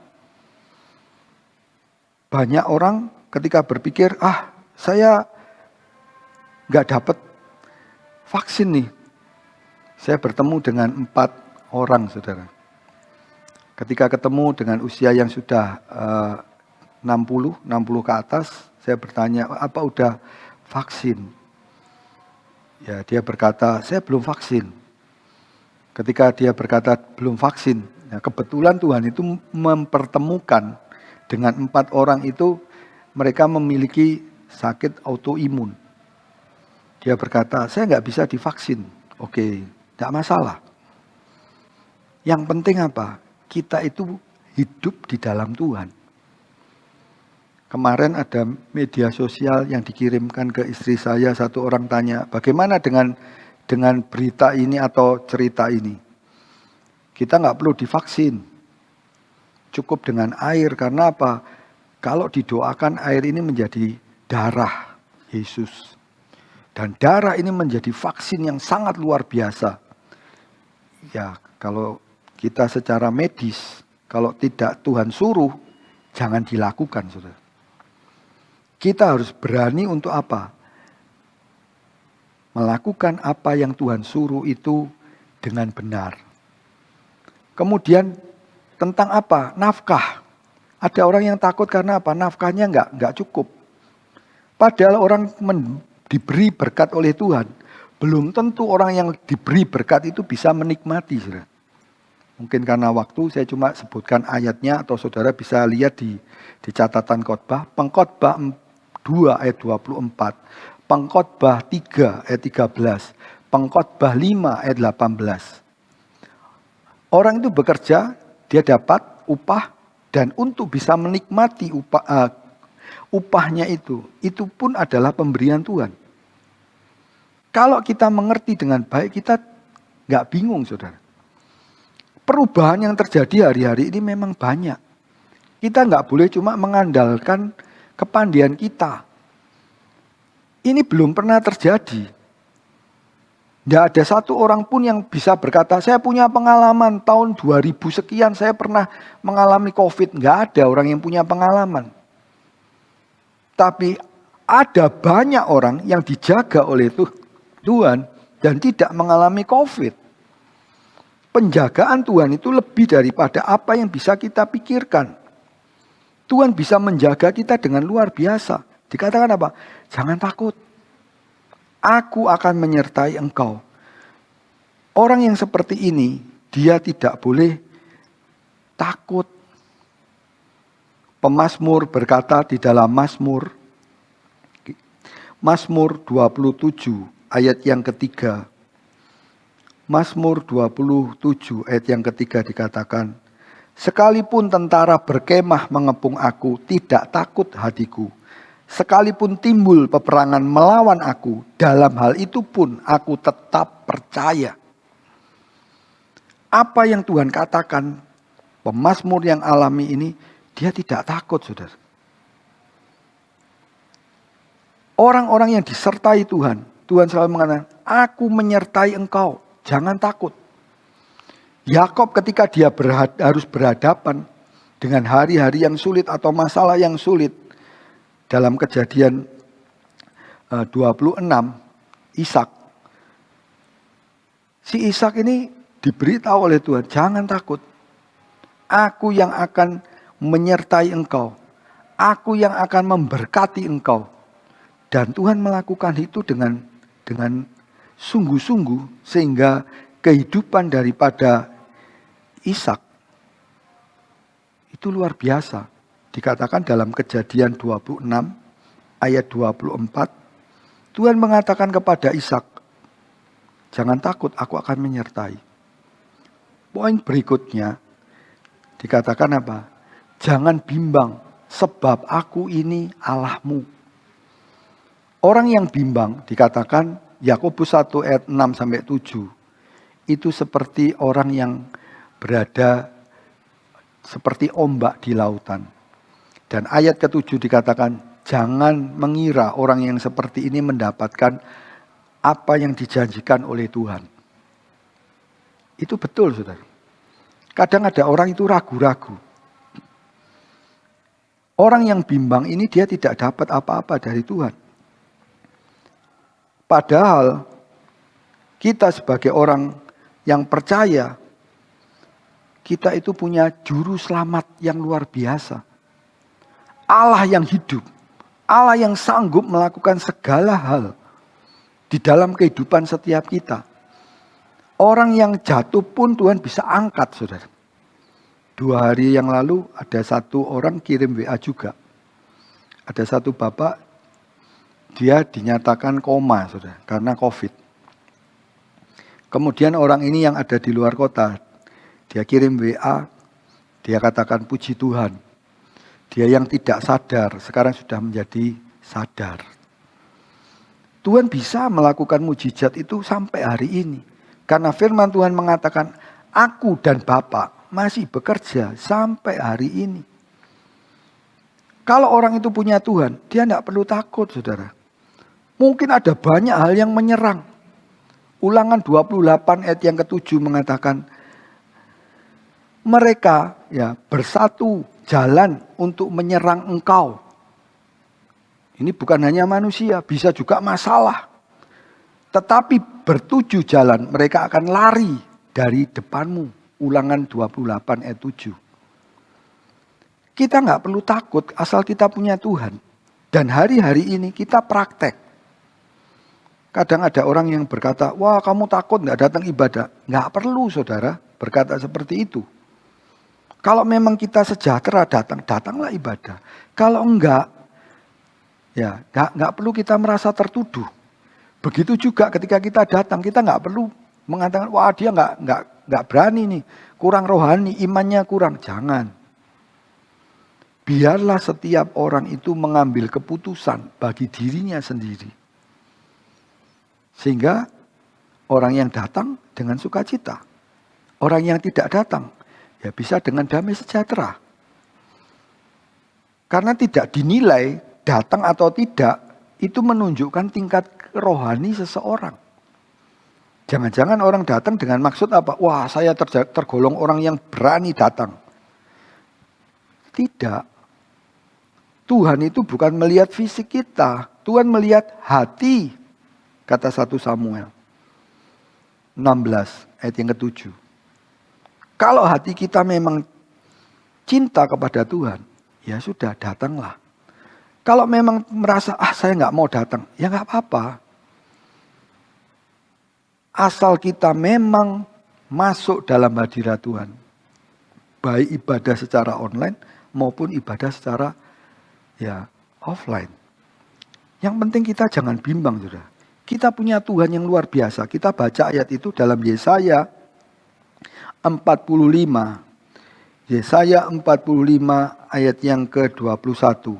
S2: Banyak orang ketika berpikir, saya nggak dapat vaksin nih. Saya bertemu dengan 4 orang, saudara. Ketika ketemu dengan usia yang sudah 60 ke atas, saya bertanya, apa udah vaksin? Ya, dia berkata, saya belum vaksin. Ketika dia berkata belum vaksin, ya kebetulan Tuhan itu mempertemukan dengan 4 orang itu, mereka memiliki sakit autoimun. Dia berkata, saya nggak bisa divaksin. Oke, tidak masalah. Yang penting apa? Kita itu hidup di dalam Tuhan. Kemarin ada media sosial yang dikirimkan ke istri saya, satu orang tanya, bagaimana dengan berita ini atau cerita ini? Kita nggak perlu divaksin. Cukup dengan air, karena apa? Kalau didoakan air ini menjadi darah Yesus. Dan darah ini menjadi vaksin yang sangat luar biasa. Ya, kalau kita secara medis, kalau tidak Tuhan suruh, jangan dilakukan, saudara. Kita harus berani untuk apa? Melakukan apa yang Tuhan suruh itu dengan benar. Kemudian tentang apa? Nafkah. Ada orang yang takut karena apa? Nafkahnya enggak cukup. Padahal orang diberi berkat oleh Tuhan. Belum tentu orang yang diberi berkat itu bisa menikmati, saudara. Mungkin karena waktu saya cuma sebutkan ayatnya, atau saudara bisa lihat di catatan khotbah. Pengkhotbah 2 ayat 24. Pengkhotbah 3 ayat 13. Pengkhotbah 5 ayat 18. Orang itu bekerja, dia dapat upah, dan untuk bisa menikmati upahnya itu pun adalah pemberian Tuhan. Kalau kita mengerti dengan baik, kita nggak bingung, saudara. Perubahan yang terjadi hari-hari ini memang banyak. Kita nggak boleh cuma mengandalkan kepandaian kita. Ini belum pernah terjadi. Tidak ada satu orang pun yang bisa berkata, saya punya pengalaman tahun 2000 sekian, saya pernah mengalami COVID. Nggak ada orang yang punya pengalaman. Tapi ada banyak orang yang dijaga oleh Tuhan dan tidak mengalami COVID. Penjagaan Tuhan itu lebih daripada apa yang bisa kita pikirkan. Tuhan bisa menjaga kita dengan luar biasa. Dikatakan apa? Jangan takut. Aku akan menyertai engkau. Orang yang seperti ini, dia tidak boleh takut. Pemazmur berkata di dalam Mazmur 27 ayat yang ketiga. Mazmur 27 ayat yang ketiga dikatakan, sekalipun tentara berkemah mengepung aku, tidak takut hatiku. Sekalipun timbul peperangan melawan aku, dalam hal itu pun aku tetap percaya. Apa yang Tuhan katakan, pemazmur yang alami ini, dia tidak takut, saudara. Orang-orang yang disertai Tuhan, Tuhan selalu mengatakan, aku menyertai engkau, jangan takut. Yakob ketika dia harus berhadapan dengan hari-hari yang sulit atau masalah yang sulit, dalam Kejadian 26, Ishak. Si Ishak ini diberitahu oleh Tuhan, jangan takut. Aku yang akan menyertai engkau. Aku yang akan memberkati engkau. Dan Tuhan melakukan itu dengan sungguh-sungguh, sehingga kehidupan daripada Ishak itu luar biasa. Dikatakan dalam Kejadian 26 ayat 24, Tuhan mengatakan kepada Ishak, jangan takut, aku akan menyertai. Poin berikutnya dikatakan apa? Jangan bimbang, sebab aku ini Allahmu. Orang yang bimbang dikatakan Yakobus 1 ayat 6-7, itu seperti orang yang berada seperti ombak di lautan. Dan ayat ke-7 dikatakan, jangan mengira orang yang seperti ini mendapatkan apa yang dijanjikan oleh Tuhan. Itu betul, saudara. Kadang ada orang itu ragu-ragu. Orang yang bimbang ini dia tidak dapat apa-apa dari Tuhan. Padahal kita sebagai orang yang percaya, kita itu punya juru selamat yang luar biasa. Allah yang hidup, Allah yang sanggup melakukan segala hal di dalam kehidupan setiap kita. Orang yang jatuh pun Tuhan bisa angkat, saudara. 2 hari yang lalu ada satu orang kirim WA juga. Ada satu bapak, dia dinyatakan koma, saudara, karena COVID. Kemudian orang ini yang ada di luar kota, dia kirim WA, dia katakan puji Tuhan. Dia yang tidak sadar, sekarang sudah menjadi sadar. Tuhan bisa melakukan mujizat itu sampai hari ini. Karena firman Tuhan mengatakan, aku dan Bapa masih bekerja sampai hari ini. Kalau orang itu punya Tuhan, dia tidak perlu takut, saudara. Mungkin ada banyak hal yang menyerang. Ulangan 28 ayat yang ke-7 mengatakan, mereka bersatu jalan untuk menyerang engkau. Ini bukan hanya manusia, bisa juga masalah. Tetapi bertuju jalan, mereka akan lari dari depanmu. Ulangan 28 ayat 7. Kita nggak perlu takut asal kita punya Tuhan. Dan hari-hari ini kita praktek. Kadang ada orang yang berkata, wah kamu takut nggak datang ibadah. Nggak perlu, saudara, berkata seperti itu. Kalau memang kita sejahtera datanglah ibadah. Kalau enggak, nggak perlu kita merasa tertuduh. Begitu juga ketika kita datang, kita nggak perlu mengatakan, wah dia nggak berani nih, kurang rohani, imannya kurang. Jangan. Biarlah setiap orang itu mengambil keputusan bagi dirinya sendiri. Sehingga orang yang datang dengan sukacita. Orang yang tidak datang, ya bisa dengan damai sejahtera. Karena tidak dinilai datang atau tidak, itu menunjukkan tingkat rohani seseorang. Jangan-jangan orang datang dengan maksud apa? Wah, saya tergolong orang yang berani datang. Tidak. Tuhan itu bukan melihat fisik kita. Tuhan melihat hati. Kata 1 Samuel 16 ayat yang ke-7. Kalau hati kita memang cinta kepada Tuhan, ya sudah, datanglah. Kalau memang merasa, saya nggak mau datang, ya nggak apa-apa. asal kita memang masuk dalam hadirat Tuhan. Baik ibadah secara online maupun ibadah secara offline. Yang penting kita jangan bimbang, saudara. Kita punya Tuhan yang luar biasa. Kita baca ayat itu dalam Yesaya 45. Yesaya 45 ayat yang ke-21.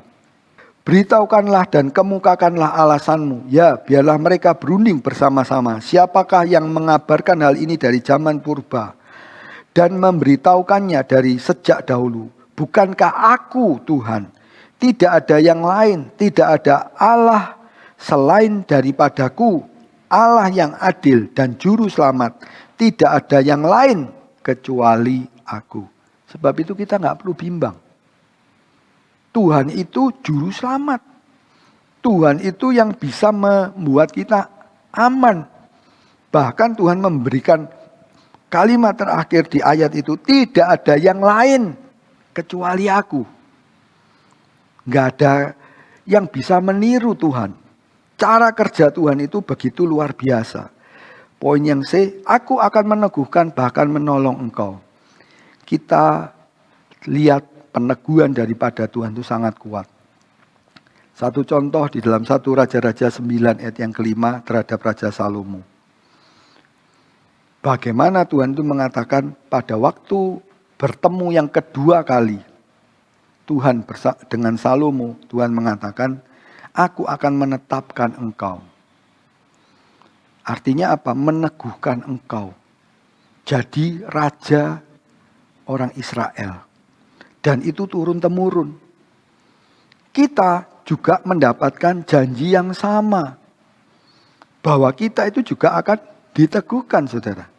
S2: Beritahukanlah dan kemukakanlah alasanmu. Ya, biarlah mereka berunding bersama-sama. Siapakah yang mengabarkan hal ini dari zaman purba dan memberitahukannya dari sejak dahulu? Bukankah aku Tuhan? Tidak ada yang lain, tidak ada Allah selain daripadaku, Allah yang adil dan juru selamat. Tidak ada yang lain kecuali aku. Sebab itu kita nggak perlu bimbang. Tuhan itu juru selamat. Tuhan itu yang bisa membuat kita aman. Bahkan Tuhan memberikan kalimat terakhir di ayat itu, tidak ada yang lain kecuali aku. Nggak ada yang bisa meniru Tuhan. Cara kerja Tuhan itu begitu luar biasa. Poin yang C, aku akan meneguhkan bahkan menolong engkau. Kita lihat peneguhan daripada Tuhan itu sangat kuat. Satu contoh di dalam 1 Raja-Raja 9 ayat yang ke-5 terhadap Raja Salomo. Bagaimana Tuhan itu mengatakan pada waktu bertemu yang kedua kali Tuhan dengan Salomo, Tuhan mengatakan, aku akan menetapkan engkau. Artinya apa? Meneguhkan engkau. Jadi raja orang Israel. Dan itu turun-temurun. Kita juga mendapatkan janji yang sama. Bahwa kita itu juga akan diteguhkan, saudara.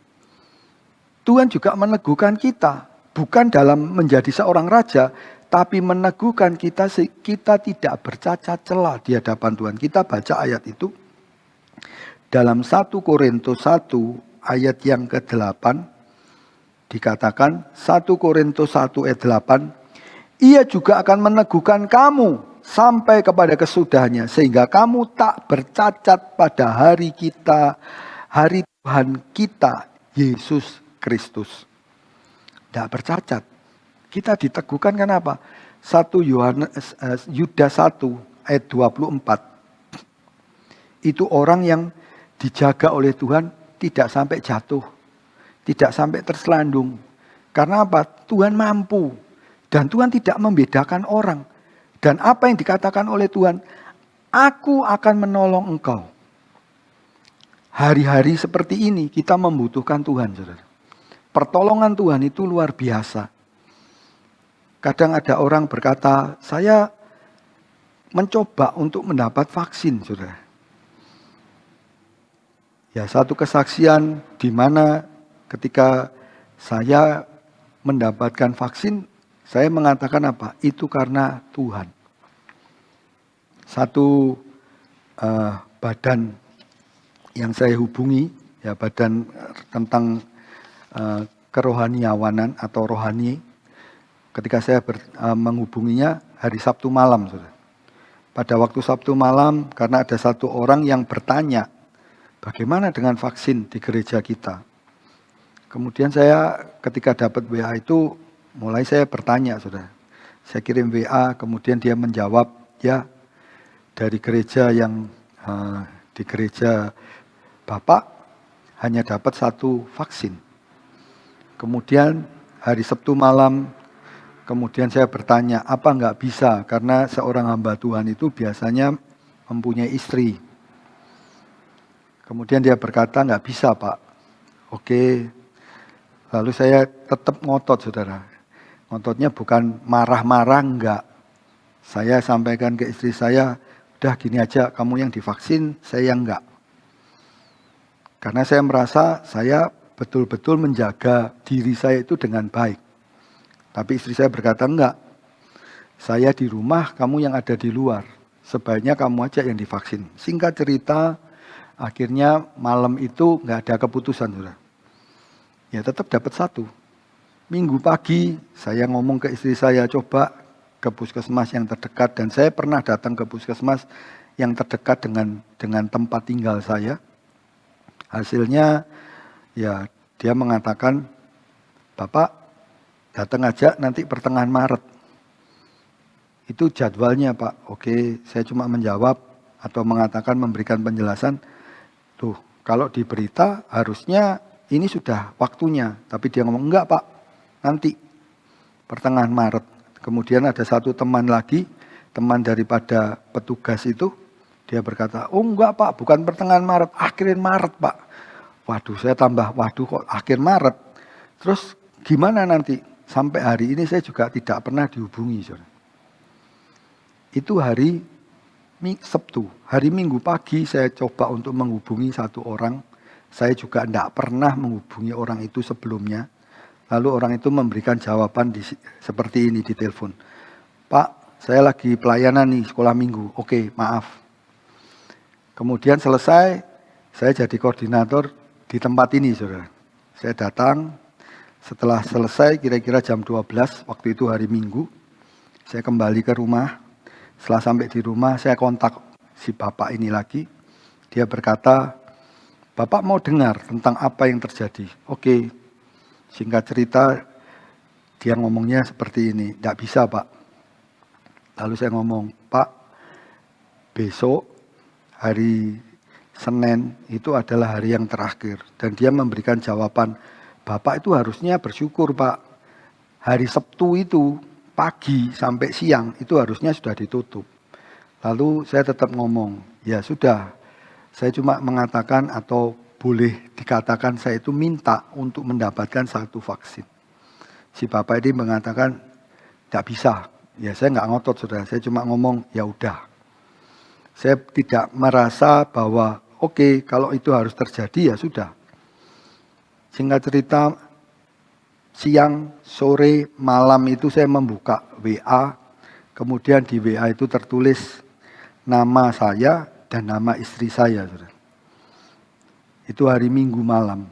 S2: Tuhan juga meneguhkan kita. Bukan dalam menjadi seorang raja, tapi meneguhkan kita tidak bercacat celah di hadapan Tuhan. Kita baca ayat itu dalam 1 Korintus 1 ayat yang ke-8 dikatakan 1 Korintus 1 ayat 8, ia juga akan meneguhkan kamu sampai kepada kesudahannya sehingga kamu tak bercacat pada hari Tuhan kita Yesus Kristus. Tidak bercacat. Kita diteguhkan kenapa? 1 Yudas 1 ayat 24. Itu orang yang dijaga oleh Tuhan tidak sampai jatuh. Tidak sampai terselandung. Karena apa? Tuhan mampu. Dan Tuhan tidak membedakan orang. Dan apa yang dikatakan oleh Tuhan? Aku akan menolong engkau. Hari-hari seperti ini kita membutuhkan Tuhan, saudara. Pertolongan Tuhan itu luar biasa. Kadang ada orang berkata, saya mencoba untuk mendapat vaksin, saudara. Ya, satu kesaksian di mana ketika saya mendapatkan vaksin, saya mengatakan apa? Itu karena Tuhan. Satu badan yang saya hubungi, ya badan tentang kerohaniawanan atau rohani. Ketika saya menghubunginya hari Sabtu malam. Saudara. Pada waktu Sabtu malam karena ada satu orang yang bertanya, bagaimana dengan vaksin di gereja kita? Kemudian saya ketika dapat WA itu, mulai saya bertanya, saudara. Saya kirim WA, kemudian dia menjawab, ya dari gereja yang di gereja Bapak hanya dapat satu vaksin. Kemudian hari Sabtu malam, kemudian saya bertanya, apa enggak bisa? Karena seorang hamba Tuhan itu biasanya mempunyai istri. Kemudian dia berkata, enggak bisa Pak. Oke. Lalu saya tetap ngotot, saudara. Ngototnya bukan marah-marah, enggak. Saya sampaikan ke istri saya, udah gini aja, kamu yang divaksin, saya yang enggak. Karena saya merasa saya betul-betul menjaga diri saya itu dengan baik. Tapi istri saya berkata, enggak. Saya di rumah, kamu yang ada di luar. Sebaiknya kamu aja yang divaksin. Singkat cerita, akhirnya malam itu enggak ada keputusan, saudara. Ya tetap dapat satu. Minggu pagi, saya ngomong ke istri saya, coba ke puskesmas yang terdekat. Dan saya pernah datang ke puskesmas yang terdekat dengan tempat tinggal saya. Hasilnya ya dia mengatakan, Bapak datang aja nanti pertengahan Maret. Itu jadwalnya Pak. Oke, saya cuma menjawab atau mengatakan memberikan penjelasan. Tuh, kalau di berita harusnya ini sudah waktunya. Tapi dia ngomong, enggak Pak, nanti pertengahan Maret. Kemudian ada satu teman lagi, teman daripada petugas itu, dia berkata, oh enggak Pak, bukan pertengahan Maret, akhir Maret Pak. Waduh, saya tambah, waduh kok akhir Maret. Terus gimana nanti? Sampai hari ini saya juga tidak pernah dihubungi. Saudara. Itu hari Sabtu. Hari Minggu pagi saya coba untuk menghubungi satu orang. Saya juga tidak pernah menghubungi orang itu sebelumnya. Lalu orang itu memberikan jawaban seperti ini di telepon. Pak, saya lagi pelayanan nih sekolah minggu. Oke, maaf. Kemudian selesai, saya jadi koordinator di tempat ini, saudara. Saya datang, setelah selesai kira-kira jam 12, waktu itu hari Minggu. Saya kembali ke rumah. Setelah sampai di rumah, saya kontak si bapak ini lagi. Dia berkata, Bapak mau dengar tentang apa yang terjadi. Oke, singkat cerita, dia ngomongnya seperti ini. Tidak bisa Pak. Lalu saya ngomong, Pak, besok hari Senin itu adalah hari yang terakhir. Dan dia memberikan jawaban, Bapak itu harusnya bersyukur Pak. Hari Sabtu itu, pagi sampai siang itu harusnya sudah ditutup. Lalu saya tetap ngomong, ya sudah, saya cuma mengatakan atau boleh dikatakan saya itu minta untuk mendapatkan satu vaksin. Si bapak ini mengatakan, tidak bisa. Ya saya nggak ngotot saudara, saya cuma ngomong, ya udah. Saya tidak merasa bahwa oke, kalau itu harus terjadi ya sudah. Singkat cerita, siang, sore, malam itu saya membuka WA. Kemudian di WA itu tertulis nama saya dan nama istri saya. Itu hari Minggu malam.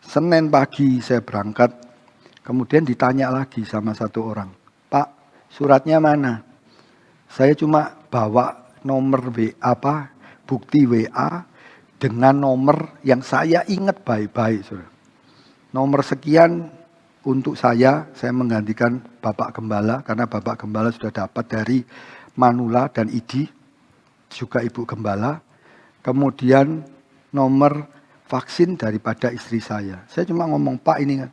S2: Senin pagi saya berangkat. Kemudian ditanya lagi sama satu orang. Pak, suratnya mana? Saya cuma bawa nomor WA, bukti WA dengan nomor yang saya ingat baik-baik. Nomor sekian untuk saya menggantikan Bapak Gembala, karena Bapak Gembala sudah dapat dari Manula dan Idi, juga Ibu Gembala. Kemudian nomor vaksin daripada istri saya. Saya cuma ngomong, Pak ini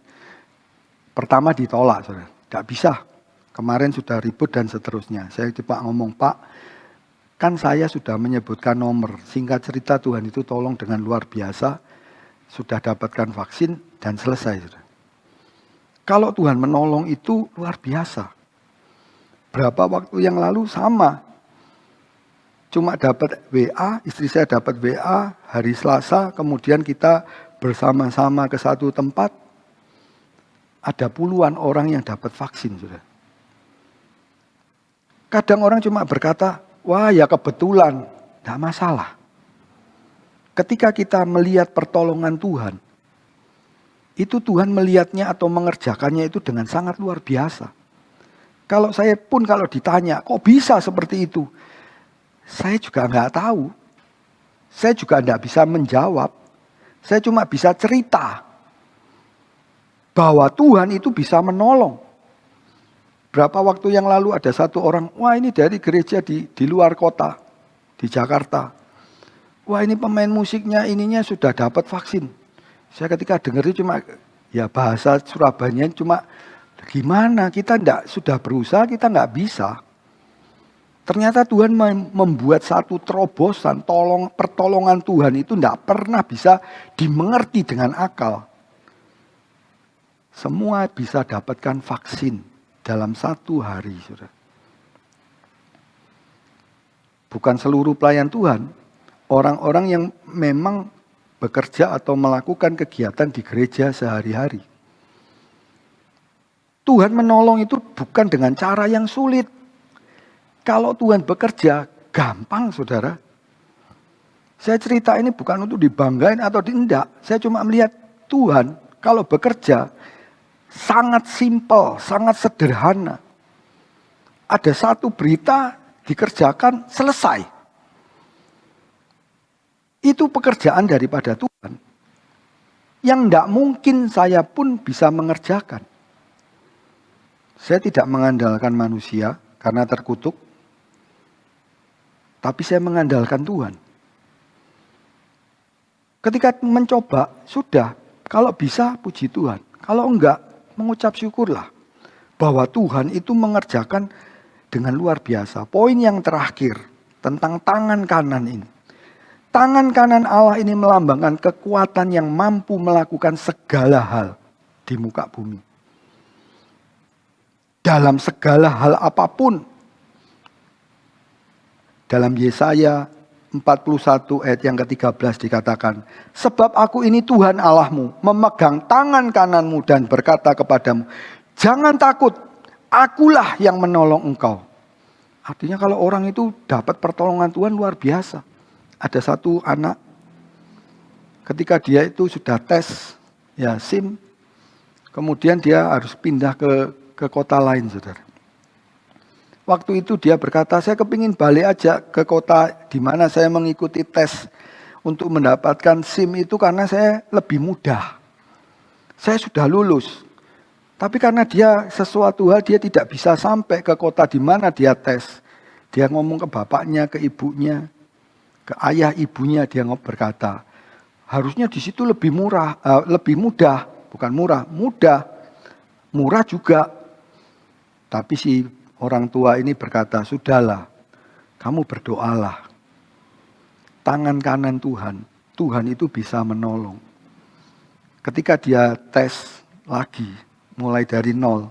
S2: pertama ditolak, saudara. Tidak bisa. Kemarin sudah ribut dan seterusnya. Saya cuma ngomong, Pak, kan saya sudah menyebutkan nomor. Singkat cerita Tuhan itu tolong dengan luar biasa. Sudah dapatkan vaksin dan selesai, saudara. Kalau Tuhan menolong itu luar biasa. Berapa waktu yang lalu sama. Cuma dapat WA, istri saya dapat WA hari Selasa, kemudian kita bersama-sama ke satu tempat. Ada puluhan orang yang dapat vaksin. Sudah. Kadang orang cuma berkata, wah ya kebetulan, tidak masalah. Ketika kita melihat pertolongan Tuhan, itu Tuhan melihatnya atau mengerjakannya itu dengan sangat luar biasa. Kalau saya pun kalau ditanya, kok bisa seperti itu? Saya juga nggak tahu. Saya juga nggak bisa menjawab. Saya cuma bisa cerita bahwa Tuhan itu bisa menolong. Berapa waktu yang lalu ada satu orang, wah ini dari gereja di luar kota, di Jakarta. Wah ini pemain musiknya ininya sudah dapat vaksin. Saya ketika dengar itu cuma, ya bahasa Surabaya cuma, gimana kita sudah berusaha, kita nggak bisa. Ternyata Tuhan membuat satu terobosan, pertolongan Tuhan itu tidak pernah bisa dimengerti dengan akal. Semua bisa dapatkan vaksin dalam satu hari. Saudara. Bukan seluruh pelayan Tuhan, orang-orang yang memang bekerja atau melakukan kegiatan di gereja sehari-hari. Tuhan menolong itu bukan dengan cara yang sulit. Kalau Tuhan bekerja, gampang saudara. Saya cerita ini bukan untuk dibanggain atau tidak. Saya cuma melihat Tuhan kalau bekerja sangat simpel, sangat sederhana. Ada satu berita dikerjakan, selesai. Itu pekerjaan daripada Tuhan. yang tidak mungkin saya pun bisa mengerjakan. Saya tidak mengandalkan manusia karena terkutuk, tapi saya mengandalkan Tuhan. Ketika mencoba, sudah, kalau bisa puji Tuhan. Kalau enggak, mengucap syukurlah bahwa Tuhan itu mengerjakan dengan luar biasa. Poin yang terakhir tentang tangan kanan ini. Tangan kanan Allah ini melambangkan kekuatan yang mampu melakukan segala hal di muka bumi. Dalam segala hal apapun. Dalam Yesaya 41 ayat yang ke-13 dikatakan, sebab aku ini Tuhan Allahmu, memegang tangan kananmu dan berkata kepadamu, jangan takut, akulah yang menolong engkau. Artinya kalau orang itu dapat pertolongan Tuhan luar biasa. Ada satu anak, ketika dia itu sudah tes ya SIM, kemudian dia harus pindah ke kota lain, saudara. Waktu itu dia berkata, saya kepingin balik aja ke kota di mana saya mengikuti tes untuk mendapatkan SIM itu karena saya lebih mudah. Saya sudah lulus. Tapi karena dia sesuatu hal dia tidak bisa sampai ke kota di mana dia tes. Dia ngomong ke bapaknya, ke ibunya, ke ayah ibunya, dia berkata, harusnya di situ lebih mudah, bukan murah, murah juga. Tapi si orang tua ini berkata, sudahlah, kamu berdoalah. Tangan kanan Tuhan, Tuhan itu bisa menolong. Ketika dia tes lagi, mulai dari nol,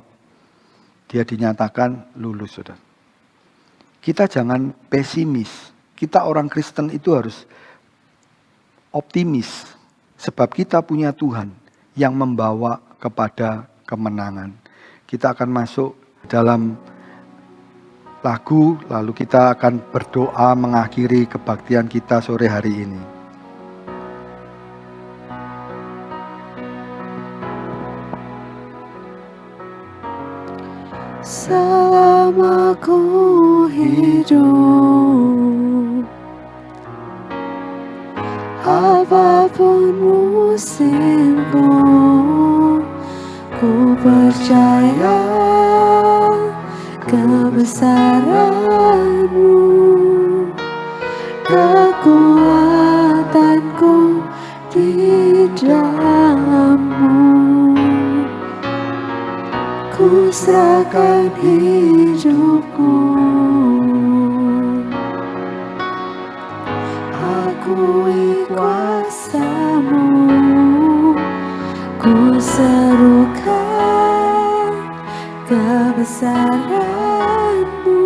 S2: dia dinyatakan lulus, saudara. Kita jangan pesimis. Kita orang Kristen itu harus optimis. Sebab kita punya Tuhan yang membawa kepada kemenangan. Kita akan masuk dalam lagu, lalu kita akan berdoa mengakhiri kebaktian kita sore hari ini.
S3: Selama ku hidup, apapun musimmu, ku percaya kebesaran-Mu, kekuatanku di dalam-Mu. Ku serahkan hidupku, akui kuasa-Mu, ku serukan kebesaran-Mu.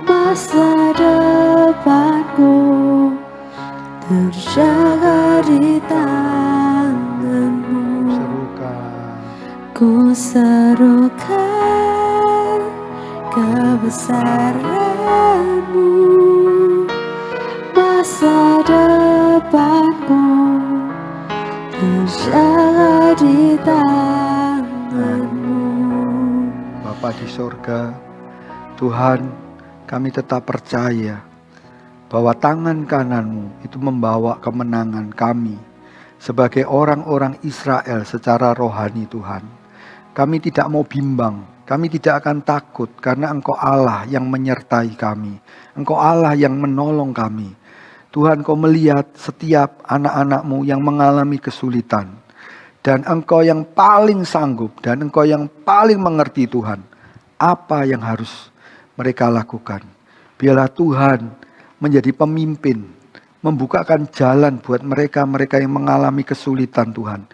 S3: Masa depanku terjaga di tangan-Mu. Ku serukan kebesaran-Mu. Masa depanku terjaga di tangan-Mu.
S2: Bapa di sorga, Tuhan, kami tetap percaya bahwa tangan kanan-Mu itu membawa kemenangan kami sebagai orang-orang Israel secara rohani, Tuhan. Kami tidak mau bimbang, kami tidak akan takut karena Engkau Allah yang menyertai kami. Engkau Allah yang menolong kami. Tuhan, Kau melihat setiap anak-anak-Mu yang mengalami kesulitan. Dan Engkau yang paling sanggup dan Engkau yang paling mengerti, Tuhan, apa yang harus mereka lakukan. Biarlah Tuhan menjadi pemimpin, membukakan jalan buat mereka-mereka yang mengalami kesulitan, Tuhan.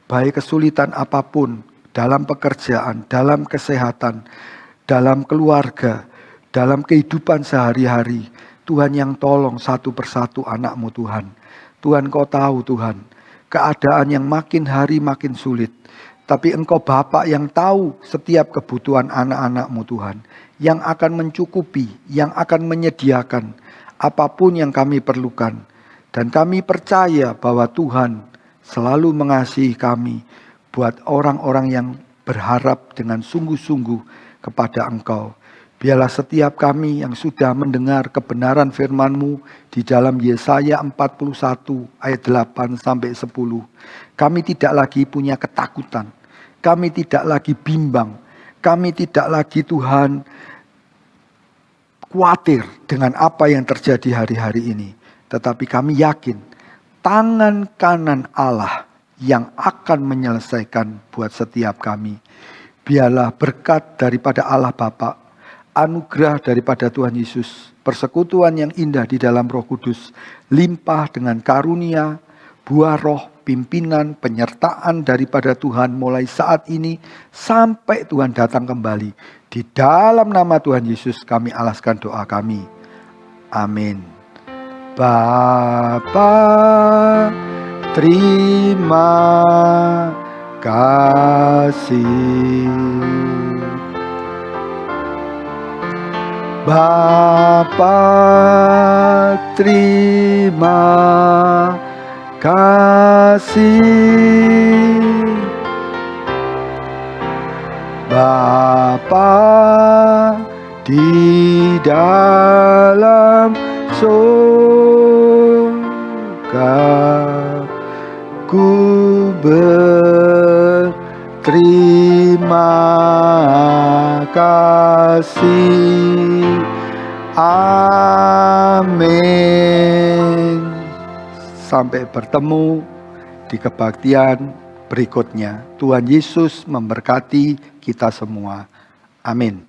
S2: Baik kesulitan apapun, dalam pekerjaan, dalam kesehatan, dalam keluarga, dalam kehidupan sehari-hari. Tuhan yang tolong satu persatu anak-Mu, Tuhan. Tuhan, Kau tahu, Tuhan, keadaan yang makin hari makin sulit. Tapi Engkau Bapa yang tahu setiap kebutuhan anak-anak-Mu, Tuhan. Yang akan mencukupi, yang akan menyediakan apapun yang kami perlukan. Dan kami percaya bahwa Tuhan selalu mengasihi kami buat orang-orang yang berharap dengan sungguh-sungguh kepada Engkau. Biarlah setiap kami yang sudah mendengar kebenaran firman-Mu di dalam Yesaya 41 ayat 8 sampai 10. Kami tidak lagi punya ketakutan. Kami tidak lagi bimbang. Kami tidak lagi Tuhan khawatir dengan apa yang terjadi hari-hari ini. Tetapi kami yakin tangan kanan Allah yang akan menyelesaikan buat setiap kami. Biarlah berkat daripada Allah Bapa, anugerah daripada Tuhan Yesus, persekutuan yang indah di dalam Roh Kudus, limpah dengan karunia, buah roh, pimpinan, penyertaan daripada Tuhan mulai saat ini sampai Tuhan datang kembali. Di dalam nama Tuhan Yesus kami alaskan doa kami. Amin. Bapa, terima kasih. Bapa, terima kasih. Bapa di dalam surga, ku berterima kasih. Amin. Sampai bertemu di kebaktian berikutnya. Tuhan Yesus memberkati kita semua. Amin.